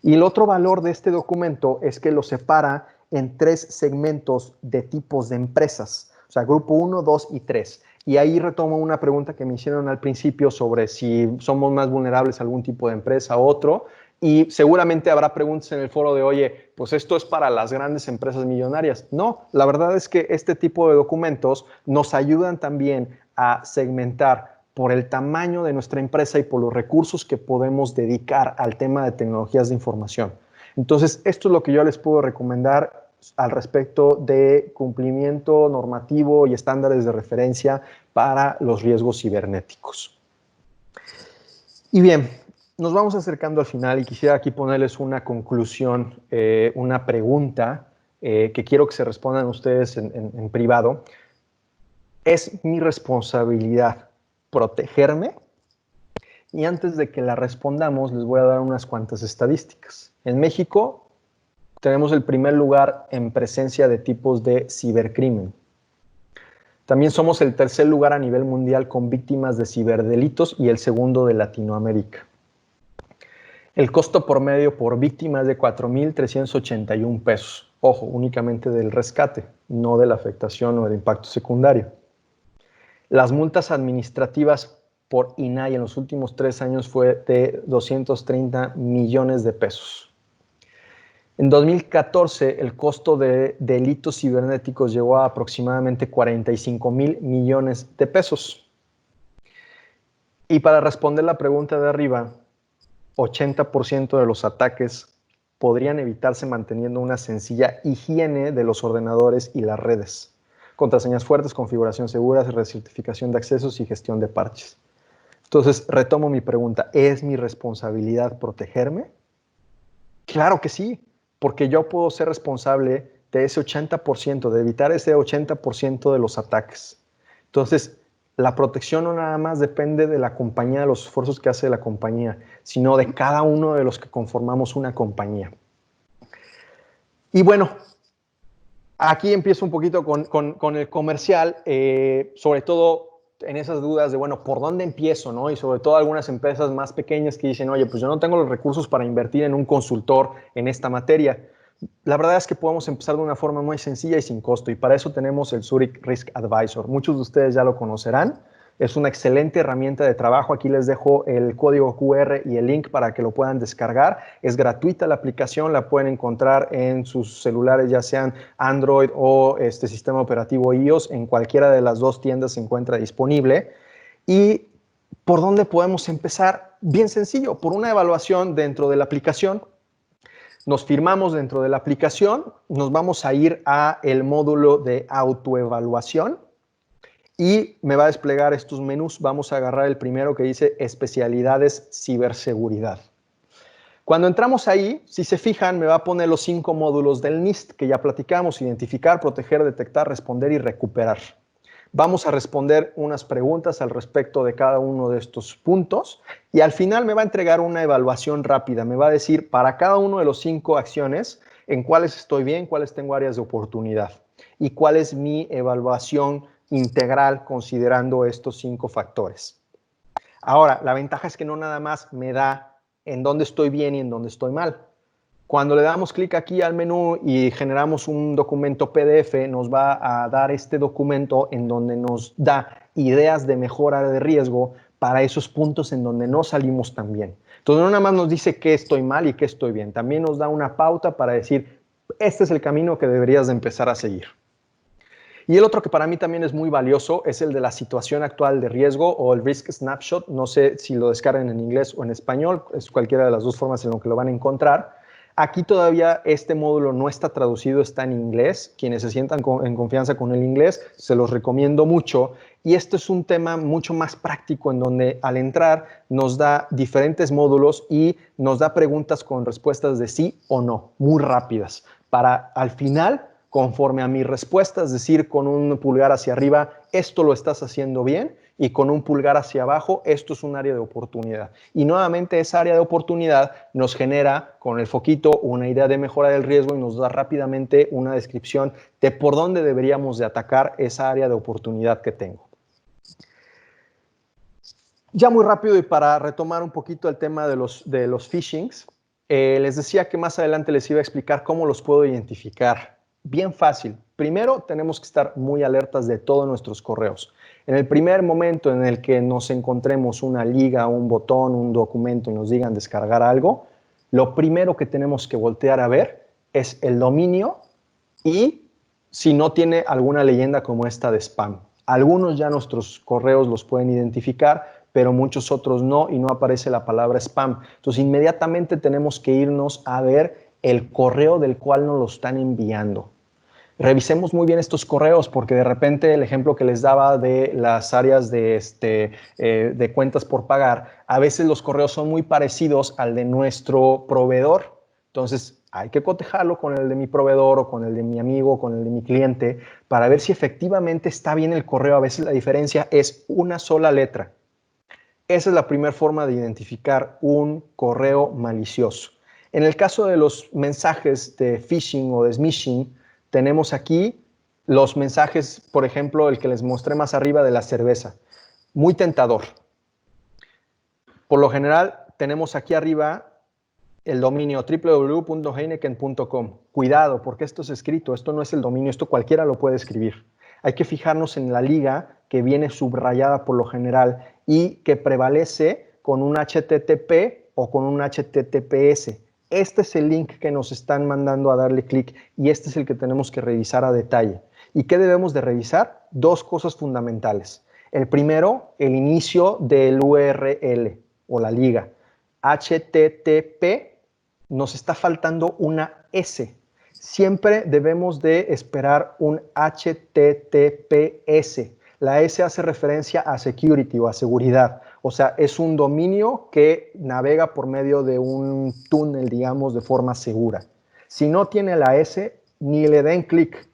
Y el otro valor de este documento es que lo separa en 3 segmentos de tipos de empresas, o sea, grupo 1, 2 y 3. Y ahí retomo una pregunta que me hicieron al principio sobre si somos más vulnerables a algún tipo de empresa u otro. Y seguramente habrá preguntas en el foro de, oye, pues esto es para las grandes empresas millonarias. No, la verdad es que este tipo de documentos nos ayudan también a segmentar por el tamaño de nuestra empresa y por los recursos que podemos dedicar al tema de tecnologías de información. Entonces, esto es lo que yo les puedo recomendar al respecto de cumplimiento normativo y estándares de referencia para los riesgos cibernéticos. Y bien, nos vamos acercando al final y quisiera aquí ponerles una conclusión, una pregunta que quiero que se respondan ustedes en privado. ¿Es mi responsabilidad protegerme? Y antes de que la respondamos, les voy a dar unas cuantas estadísticas. En México tenemos el primer lugar en presencia de tipos de cibercrimen. También somos el tercer lugar a nivel mundial con víctimas de ciberdelitos y el segundo de Latinoamérica. El costo promedio por víctima es de 4,381 pesos. Ojo, únicamente del rescate, no de la afectación o del impacto secundario. Las multas administrativas por INAI en los últimos 3 años fue de 230 millones de pesos. En 2014, el costo de delitos cibernéticos llegó a aproximadamente 45,000 millones de pesos. Y para responder la pregunta de arriba, 80% de los ataques podrían evitarse manteniendo una sencilla higiene de los ordenadores y las redes. Contraseñas fuertes, configuración segura, recertificación de accesos y gestión de parches. Entonces, retomo mi pregunta. ¿Es mi responsabilidad protegerme? Claro que sí, porque yo puedo ser responsable de ese 80%, de evitar ese 80% de los ataques. Entonces, la protección no nada más depende de la compañía, de los esfuerzos que hace la compañía, sino de cada uno de los que conformamos una compañía. Y bueno, aquí empiezo un poquito con el comercial, sobre todo en esas dudas de, bueno, ¿por dónde empiezo? ¿No? Y sobre todo algunas empresas más pequeñas que dicen, oye, pues yo no tengo los recursos para invertir en un consultor en esta materia. La verdad es que podemos empezar de una forma muy sencilla y sin costo, y para eso tenemos el Zurich Risk Advisor. Muchos de ustedes ya lo conocerán. Es una excelente herramienta de trabajo. Aquí les dejo el código QR y el link para que lo puedan descargar. Es gratuita la aplicación, la pueden encontrar en sus celulares, ya sean Android o sistema operativo iOS. En cualquiera de las 2 tiendas se encuentra disponible. ¿Y por dónde podemos empezar? Bien sencillo, por una evaluación dentro de la aplicación. Nos firmamos dentro de la aplicación, nos vamos a ir a el módulo de autoevaluación. Y me va a desplegar estos menús. Vamos a agarrar el primero que dice especialidades ciberseguridad. Cuando entramos ahí, si se fijan, me va a poner los 5 módulos del NIST que ya platicamos: identificar, proteger, detectar, responder y recuperar. Vamos a responder unas preguntas al respecto de cada uno de estos puntos y al final me va a entregar una evaluación rápida. Me va a decir para cada uno de los 5 acciones en cuáles estoy bien, cuáles tengo áreas de oportunidad y cuál es mi evaluación integral considerando estos 5 factores. Ahora, la ventaja es que no nada más me da en dónde estoy bien y en dónde estoy mal. Cuando le damos clic aquí al menú y generamos un documento PDF, nos va a dar este documento en donde nos da ideas de mejora de riesgo para esos puntos en donde no salimos tan bien. Entonces, no nada más nos dice qué estoy mal y qué estoy bien, también nos da una pauta para decir, este es el camino que deberías de empezar a seguir. Y el otro que para mí también es muy valioso es el de la situación actual de riesgo o el Risk Snapshot. No sé si lo descargan en inglés o en español, es cualquiera de las 2 formas en lo que lo van a encontrar. Aquí todavía este módulo no está traducido, está en inglés. Quienes se sientan en confianza con el inglés, se los recomiendo mucho. Y esto es un tema mucho más práctico en donde al entrar nos da diferentes módulos y nos da preguntas con respuestas de sí o no, muy rápidas, para al final, conforme a mi respuesta, es decir, con un pulgar hacia arriba, esto lo estás haciendo bien, y con un pulgar hacia abajo, esto es un área de oportunidad. Y nuevamente esa área de oportunidad nos genera con el foquito una idea de mejora del riesgo y nos da rápidamente una descripción de por dónde deberíamos de atacar esa área de oportunidad que tengo. Ya muy rápido y para retomar un poquito el tema de los phishings, les decía que más adelante les iba a explicar cómo los puedo identificar. Bien fácil. Primero, tenemos que estar muy alertas de todos nuestros correos. En el primer momento en el que nos encontremos una liga, un botón, un documento y nos digan descargar algo, lo primero que tenemos que voltear a ver es el dominio y si no tiene alguna leyenda como esta de spam. Algunos ya nuestros correos los pueden identificar, pero muchos otros no y no aparece la palabra spam. Entonces, inmediatamente tenemos que irnos a ver el correo del cual nos lo están enviando. Revisemos muy bien estos correos porque de repente el ejemplo que les daba de las áreas de cuentas por pagar, a veces los correos son muy parecidos al de nuestro proveedor. Entonces hay que cotejarlo con el de mi proveedor o con el de mi amigo o con el de mi cliente para ver si efectivamente está bien el correo. A veces la diferencia es una sola letra. Esa es la primera forma de identificar un correo malicioso. En el caso de los mensajes de phishing o de smishing, tenemos aquí los mensajes, por ejemplo, el que les mostré más arriba de la cerveza. Muy tentador. Por lo general, tenemos aquí arriba el dominio www.heineken.com. Cuidado, porque esto es escrito, esto no es el dominio, esto cualquiera lo puede escribir. Hay que fijarnos en la liga que viene subrayada por lo general y que prevalece con un HTTP o con un HTTPS. Este es el link que nos están mandando a darle clic y este es el que tenemos que revisar a detalle. ¿Y qué debemos de revisar? Dos cosas fundamentales. El primero, el inicio del URL o la liga. HTTP, nos está faltando una S. Siempre debemos de esperar un HTTPS. La S hace referencia a security o a seguridad. O sea, es un dominio que navega por medio de un túnel, digamos, de forma segura. Si no tiene la S, ni le den clic.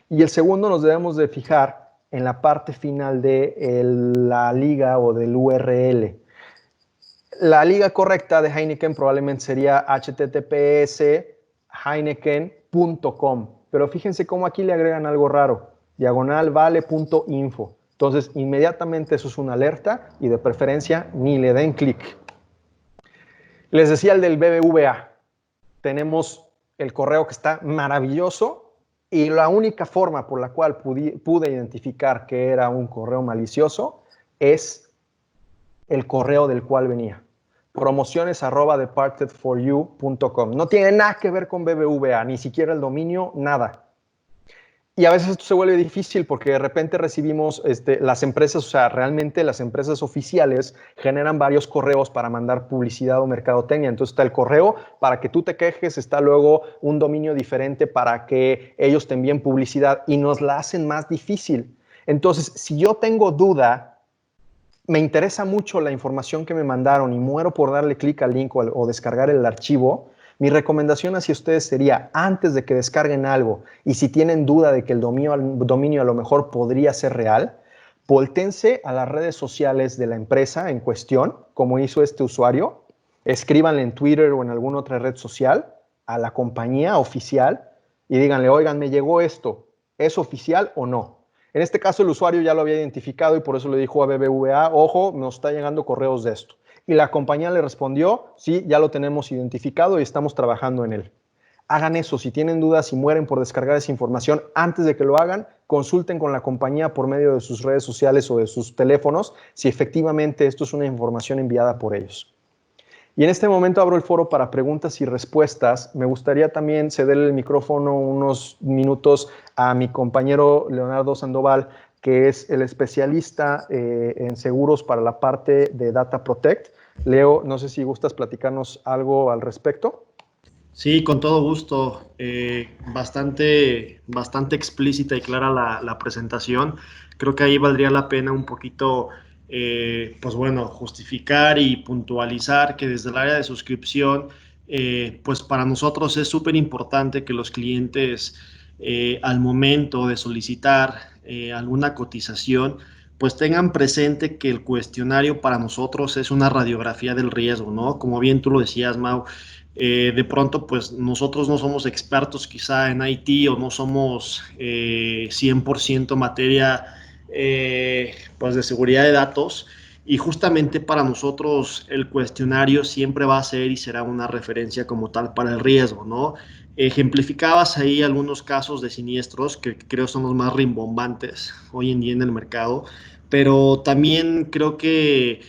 Y el segundo nos debemos de fijar en la parte final de la liga o del URL. La liga correcta de Heineken probablemente sería https://heineken.com. Pero fíjense cómo aquí le agregan algo raro. /vale.info. Entonces, inmediatamente eso es una alerta y de preferencia ni le den clic. Les decía el del BBVA. Tenemos el correo que está maravilloso y la única forma por la cual pude identificar que era un correo malicioso es el correo del cual venía. promociones@departedforyou.com. No tiene nada que ver con BBVA, ni siquiera el dominio, nada. Y a veces esto se vuelve difícil porque de repente recibimos las empresas, o sea, realmente las empresas oficiales generan varios correos para mandar publicidad o mercadotecnia. Entonces está el correo para que tú te quejes, está luego un dominio diferente para que ellos te envíen publicidad y nos la hacen más difícil. Entonces, si yo tengo duda, me interesa mucho la información que me mandaron y muero por darle clic al link o descargar el archivo, mi recomendación hacia ustedes sería, antes de que descarguen algo y si tienen duda de que el dominio a lo mejor podría ser real, voltéense a las redes sociales de la empresa en cuestión, como hizo este usuario, escríbanle en Twitter o en alguna otra red social a la compañía oficial y díganle, oigan, me llegó esto, ¿es oficial o no? En este caso el usuario ya lo había identificado y por eso le dijo a BBVA, ojo, nos está llegando correos de esto. Y la compañía le respondió, sí, ya lo tenemos identificado y estamos trabajando en él. Hagan eso, si tienen dudas, si mueren por descargar esa información, antes de que lo hagan, consulten con la compañía por medio de sus redes sociales o de sus teléfonos si efectivamente esto es una información enviada por ellos. Y en este momento abro el foro para preguntas y respuestas. Me gustaría también ceder el micrófono unos minutos a mi compañero Leonardo Sandoval, que es el especialista en seguros para la parte de Data Protect. Leo, no sé si gustas platicarnos algo al respecto. Sí, con todo gusto. Bastante explícita y clara la presentación. Creo que ahí valdría la pena un poquito, pues bueno, justificar y puntualizar que desde el área de suscripción, pues para nosotros es súper importante que los clientes, al momento de solicitar alguna cotización, pues tengan presente que el cuestionario para nosotros es una radiografía del riesgo, ¿no? Como bien tú lo decías, Mau. De pronto, pues nosotros no somos expertos quizá en IT o no somos 100% materia pues de seguridad de datos, y justamente para nosotros el cuestionario siempre va a ser y será una referencia como tal para el riesgo, ¿no? Ejemplificabas ahí algunos casos de siniestros que creo son los más rimbombantes hoy en día en el mercado, pero también creo que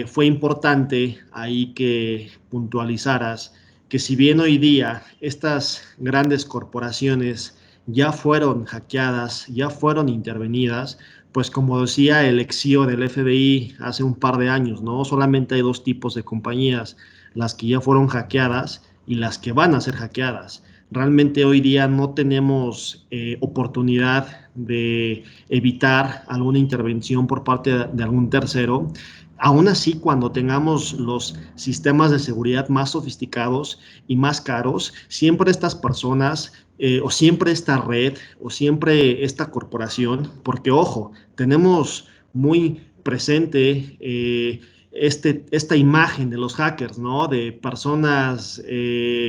fue importante ahí que puntualizaras que si bien hoy día estas grandes corporaciones ya fueron hackeadas, ya fueron intervenidas, pues como decía el ex CEO del FBI hace un par de años, ¿no? Solamente hay dos tipos de compañías, las que ya fueron hackeadas y las que van a ser hackeadas. Realmente hoy día no tenemos oportunidad de evitar alguna intervención por parte de algún tercero. Aún así, cuando tengamos los sistemas de seguridad más sofisticados y más caros, siempre estas personas o siempre esta red o siempre esta corporación, porque ojo, tenemos muy presente esta imagen de los hackers, ¿no? De personas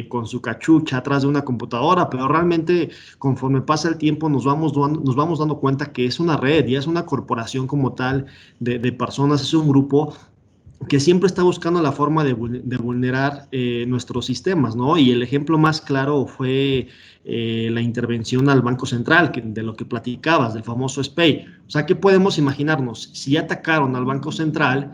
con su cachucha atrás de una computadora, pero realmente conforme pasa el tiempo nos vamos dando cuenta que es una red, ya es una corporación como tal de personas, es un grupo que siempre está buscando la forma de vulnerar nuestros sistemas, ¿no? Y el ejemplo más claro fue la intervención al Banco Central, de lo que platicabas, del famoso SPEI. O sea, ¿qué podemos imaginarnos? Si atacaron al Banco Central,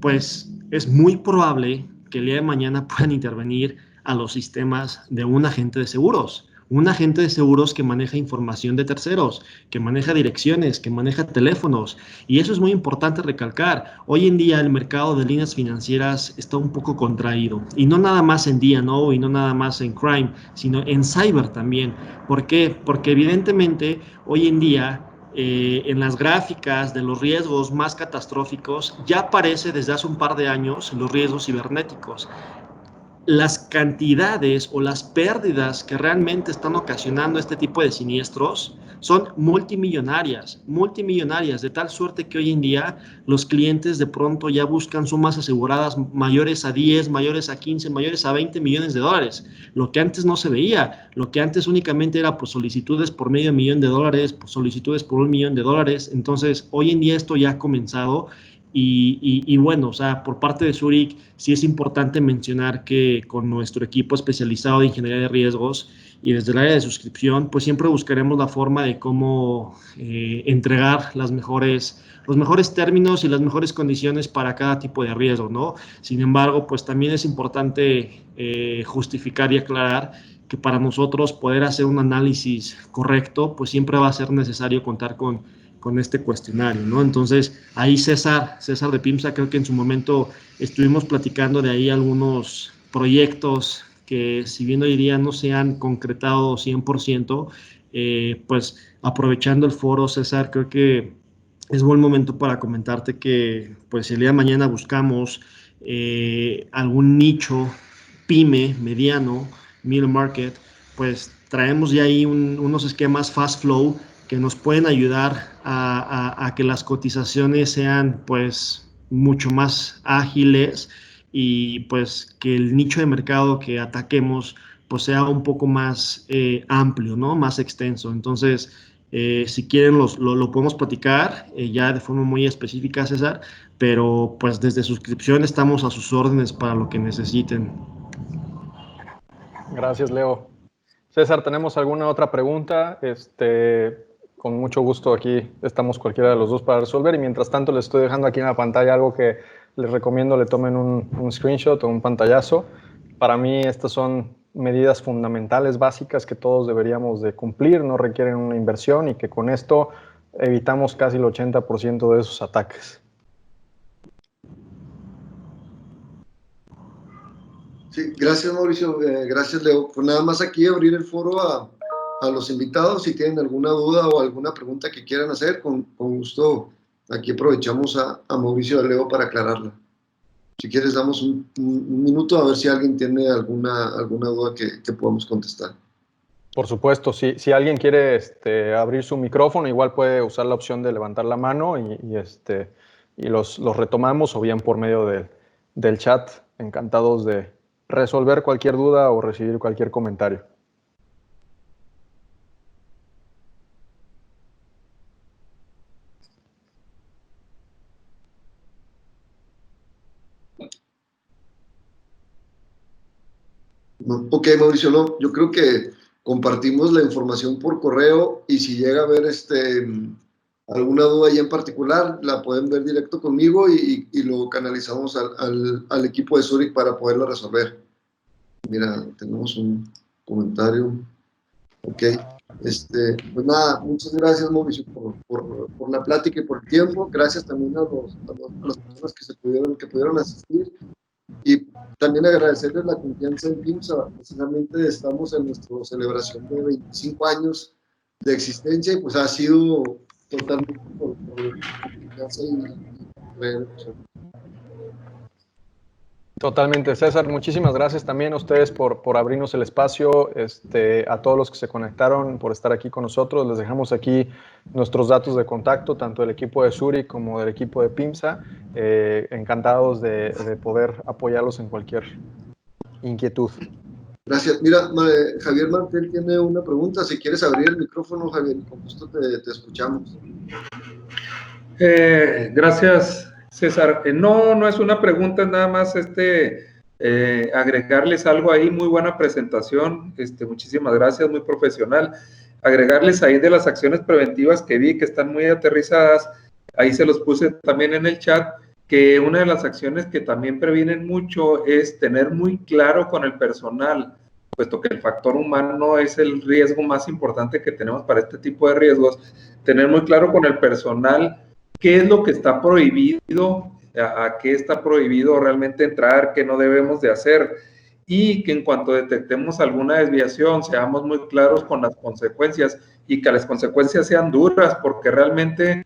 pues es muy probable que el día de mañana puedan intervenir a los sistemas de un agente de seguros. Un agente de seguros que maneja información de terceros, que maneja direcciones, que maneja teléfonos. Y eso es muy importante recalcar. Hoy en día el mercado de líneas financieras está un poco contraído. Y no nada más en D&O y no nada más en crime, sino en cyber también. ¿Por qué? Porque evidentemente hoy en día en las gráficas de los riesgos más catastróficos, ya aparece desde hace un par de años los riesgos cibernéticos. Las cantidades o las pérdidas que realmente están ocasionando este tipo de siniestros son multimillonarias, de tal suerte que hoy en día los clientes de pronto ya buscan sumas aseguradas mayores a 10, mayores a 15, mayores a 20 millones de dólares, lo que antes no se veía, lo que antes únicamente era por solicitudes por medio millón de dólares, por solicitudes por $1 millón, entonces hoy en día esto ya ha comenzado. Y bueno, o sea, por parte de Zurich sí es importante mencionar que con nuestro equipo especializado de ingeniería de riesgos y desde el área de suscripción, pues siempre buscaremos la forma de cómo entregar los mejores términos y las mejores condiciones para cada tipo de riesgo, ¿no? Sin embargo, pues también es importante justificar y aclarar que para nosotros poder hacer un análisis correcto, pues siempre va a ser necesario contar con este cuestionario, ¿no? Entonces, ahí César de PIMSA, creo que en su momento estuvimos platicando de ahí algunos proyectos que si bien hoy día no se han concretado 100%, pues aprovechando el foro, César, creo que es buen momento para comentarte que pues el día de mañana buscamos algún nicho pyme, mediano, middle market, pues traemos ya ahí unos esquemas fast flow que nos pueden ayudar a que las cotizaciones sean pues mucho más ágiles y pues que el nicho de mercado que ataquemos pues sea un poco más amplio, ¿no? Más extenso. Entonces, si quieren lo podemos platicar ya de forma muy específica, César, pero pues desde suscripción estamos a sus órdenes para lo que necesiten. Gracias, Leo. César, ¿tenemos alguna otra pregunta? Con mucho gusto aquí estamos cualquiera de los dos para resolver y mientras tanto les estoy dejando aquí en la pantalla algo que les recomiendo le tomen un screenshot o un pantallazo. Para mí estas son medidas fundamentales básicas que todos deberíamos de cumplir, no requieren una inversión y que con esto evitamos casi el 80% de esos ataques. Sí, gracias Mauricio, gracias Leo. Pues nada más aquí abrir el foro a los invitados, si tienen alguna duda o alguna pregunta que quieran hacer, con gusto aquí aprovechamos a Mauricio y a Leo para aclararla. Si quieres damos un minuto a ver si alguien tiene alguna duda que podamos contestar. Por supuesto, si alguien quiere abrir su micrófono, igual puede usar la opción de levantar la mano y los retomamos, o bien por medio del chat. Encantados de resolver cualquier duda o recibir cualquier comentario. Ok, Mauricio, no, yo creo que compartimos la información por correo y si llega a haber alguna duda ahí en particular, la pueden ver directo conmigo y lo canalizamos al equipo de Zurich para poderlo resolver. Mira, tenemos un comentario. Ok, pues nada, muchas gracias Mauricio por la plática y por el tiempo. Gracias también a las personas que pudieron asistir. Y también agradecerles la confianza en PIMSA. Precisamente estamos en nuestra celebración de 25 años de existencia y pues ha sido totalmente por confianza y Totalmente, César. Muchísimas gracias también a ustedes por abrirnos el espacio, a todos los que se conectaron, por estar aquí con nosotros. Les dejamos aquí nuestros datos de contacto, tanto del equipo de Zurich como del equipo de PIMSA. Encantados de poder apoyarlos en cualquier inquietud. Gracias. Mira, Javier Martel tiene una pregunta. Si quieres abrir el micrófono, Javier, con gusto te escuchamos. Gracias, César. No es una pregunta, es nada más agregarles algo ahí. Muy buena presentación, muchísimas gracias, muy profesional. Agregarles ahí de las acciones preventivas que vi que están muy aterrizadas, ahí se los puse también en el chat, que una de las acciones que también previenen mucho es tener muy claro con el personal, puesto que el factor humano es el riesgo más importante que tenemos para este tipo de riesgos, tener muy claro con el personal qué es lo que está prohibido, a qué está prohibido realmente entrar, qué no debemos de hacer, y que en cuanto detectemos alguna desviación seamos muy claros con las consecuencias y que las consecuencias sean duras, porque realmente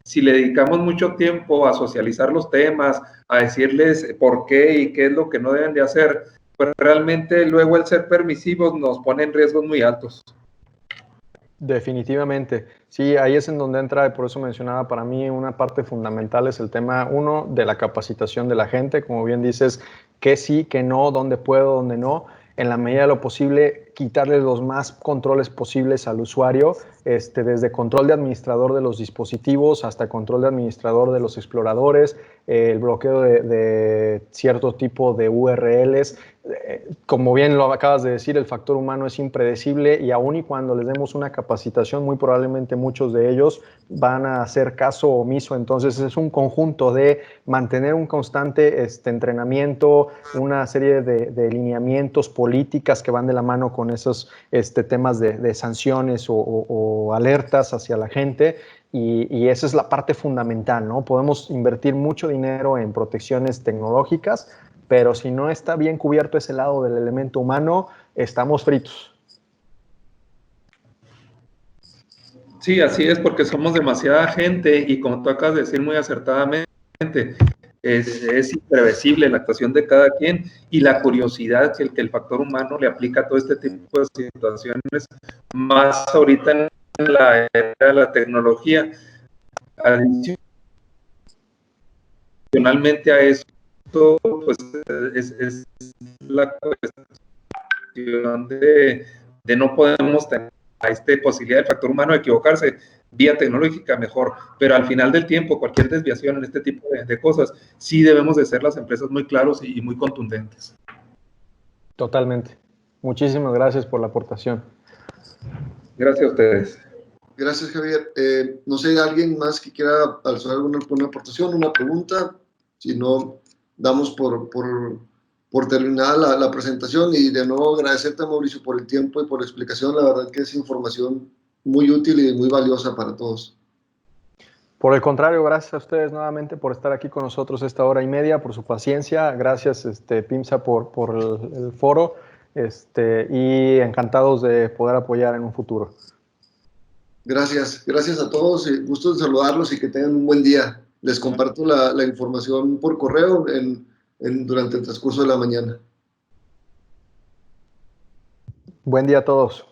si le dedicamos mucho tiempo a socializar los temas, a decirles por qué y qué es lo que no deben de hacer, pues realmente luego el ser permisivos nos pone en riesgos muy altos. Definitivamente, sí, ahí es en donde entra, y por eso mencionaba, para mí una parte fundamental es el tema, uno, de la capacitación de la gente, como bien dices, qué sí, qué no, dónde puedo, dónde no, en la medida de lo posible, quitarles los más controles posibles al usuario, desde control de administrador de los dispositivos hasta control de administrador de los exploradores, el bloqueo de cierto tipo de URLs. Como bien lo acabas de decir, el factor humano es impredecible y aun y cuando les demos una capacitación, muy probablemente muchos de ellos van a hacer caso omiso. Entonces es un conjunto de mantener un constante entrenamiento, una serie de lineamientos, políticas que van de la mano con esos temas de sanciones o alertas hacia la gente. Y esa es la parte fundamental, ¿no? Podemos invertir mucho dinero en protecciones tecnológicas, pero si no está bien cubierto ese lado del elemento humano, estamos fritos. Sí, así es, porque somos demasiada gente y como tú acabas de decir muy acertadamente, es imprevisible la actuación de cada quien y la curiosidad que el factor humano le aplica a todo este tipo de situaciones, más ahorita en la era de la tecnología. Adicionalmente a eso, pues es la cuestión de no podemos tener posibilidad del factor humano de equivocarse, vía tecnológica mejor, pero al final del tiempo, cualquier desviación en este tipo de cosas, sí debemos de ser las empresas muy claros y muy contundentes. Totalmente. Muchísimas gracias por la aportación. Gracias a ustedes. Gracias, Javier. No sé, ¿alguien más que quiera alzar alguna aportación, una pregunta? Si no, damos por terminada la presentación y de nuevo agradecerte, Mauricio, por el tiempo y por la explicación. La verdad que es información muy útil y muy valiosa para todos. Por el contrario, gracias a ustedes nuevamente por estar aquí con nosotros esta hora y media, por su paciencia. Gracias, PIMSA, por el foro, y encantados de poder apoyar en un futuro. Gracias a todos. Gusto en saludarlos y que tengan un buen día. Les comparto la información por correo durante el transcurso de la mañana. Buen día a todos.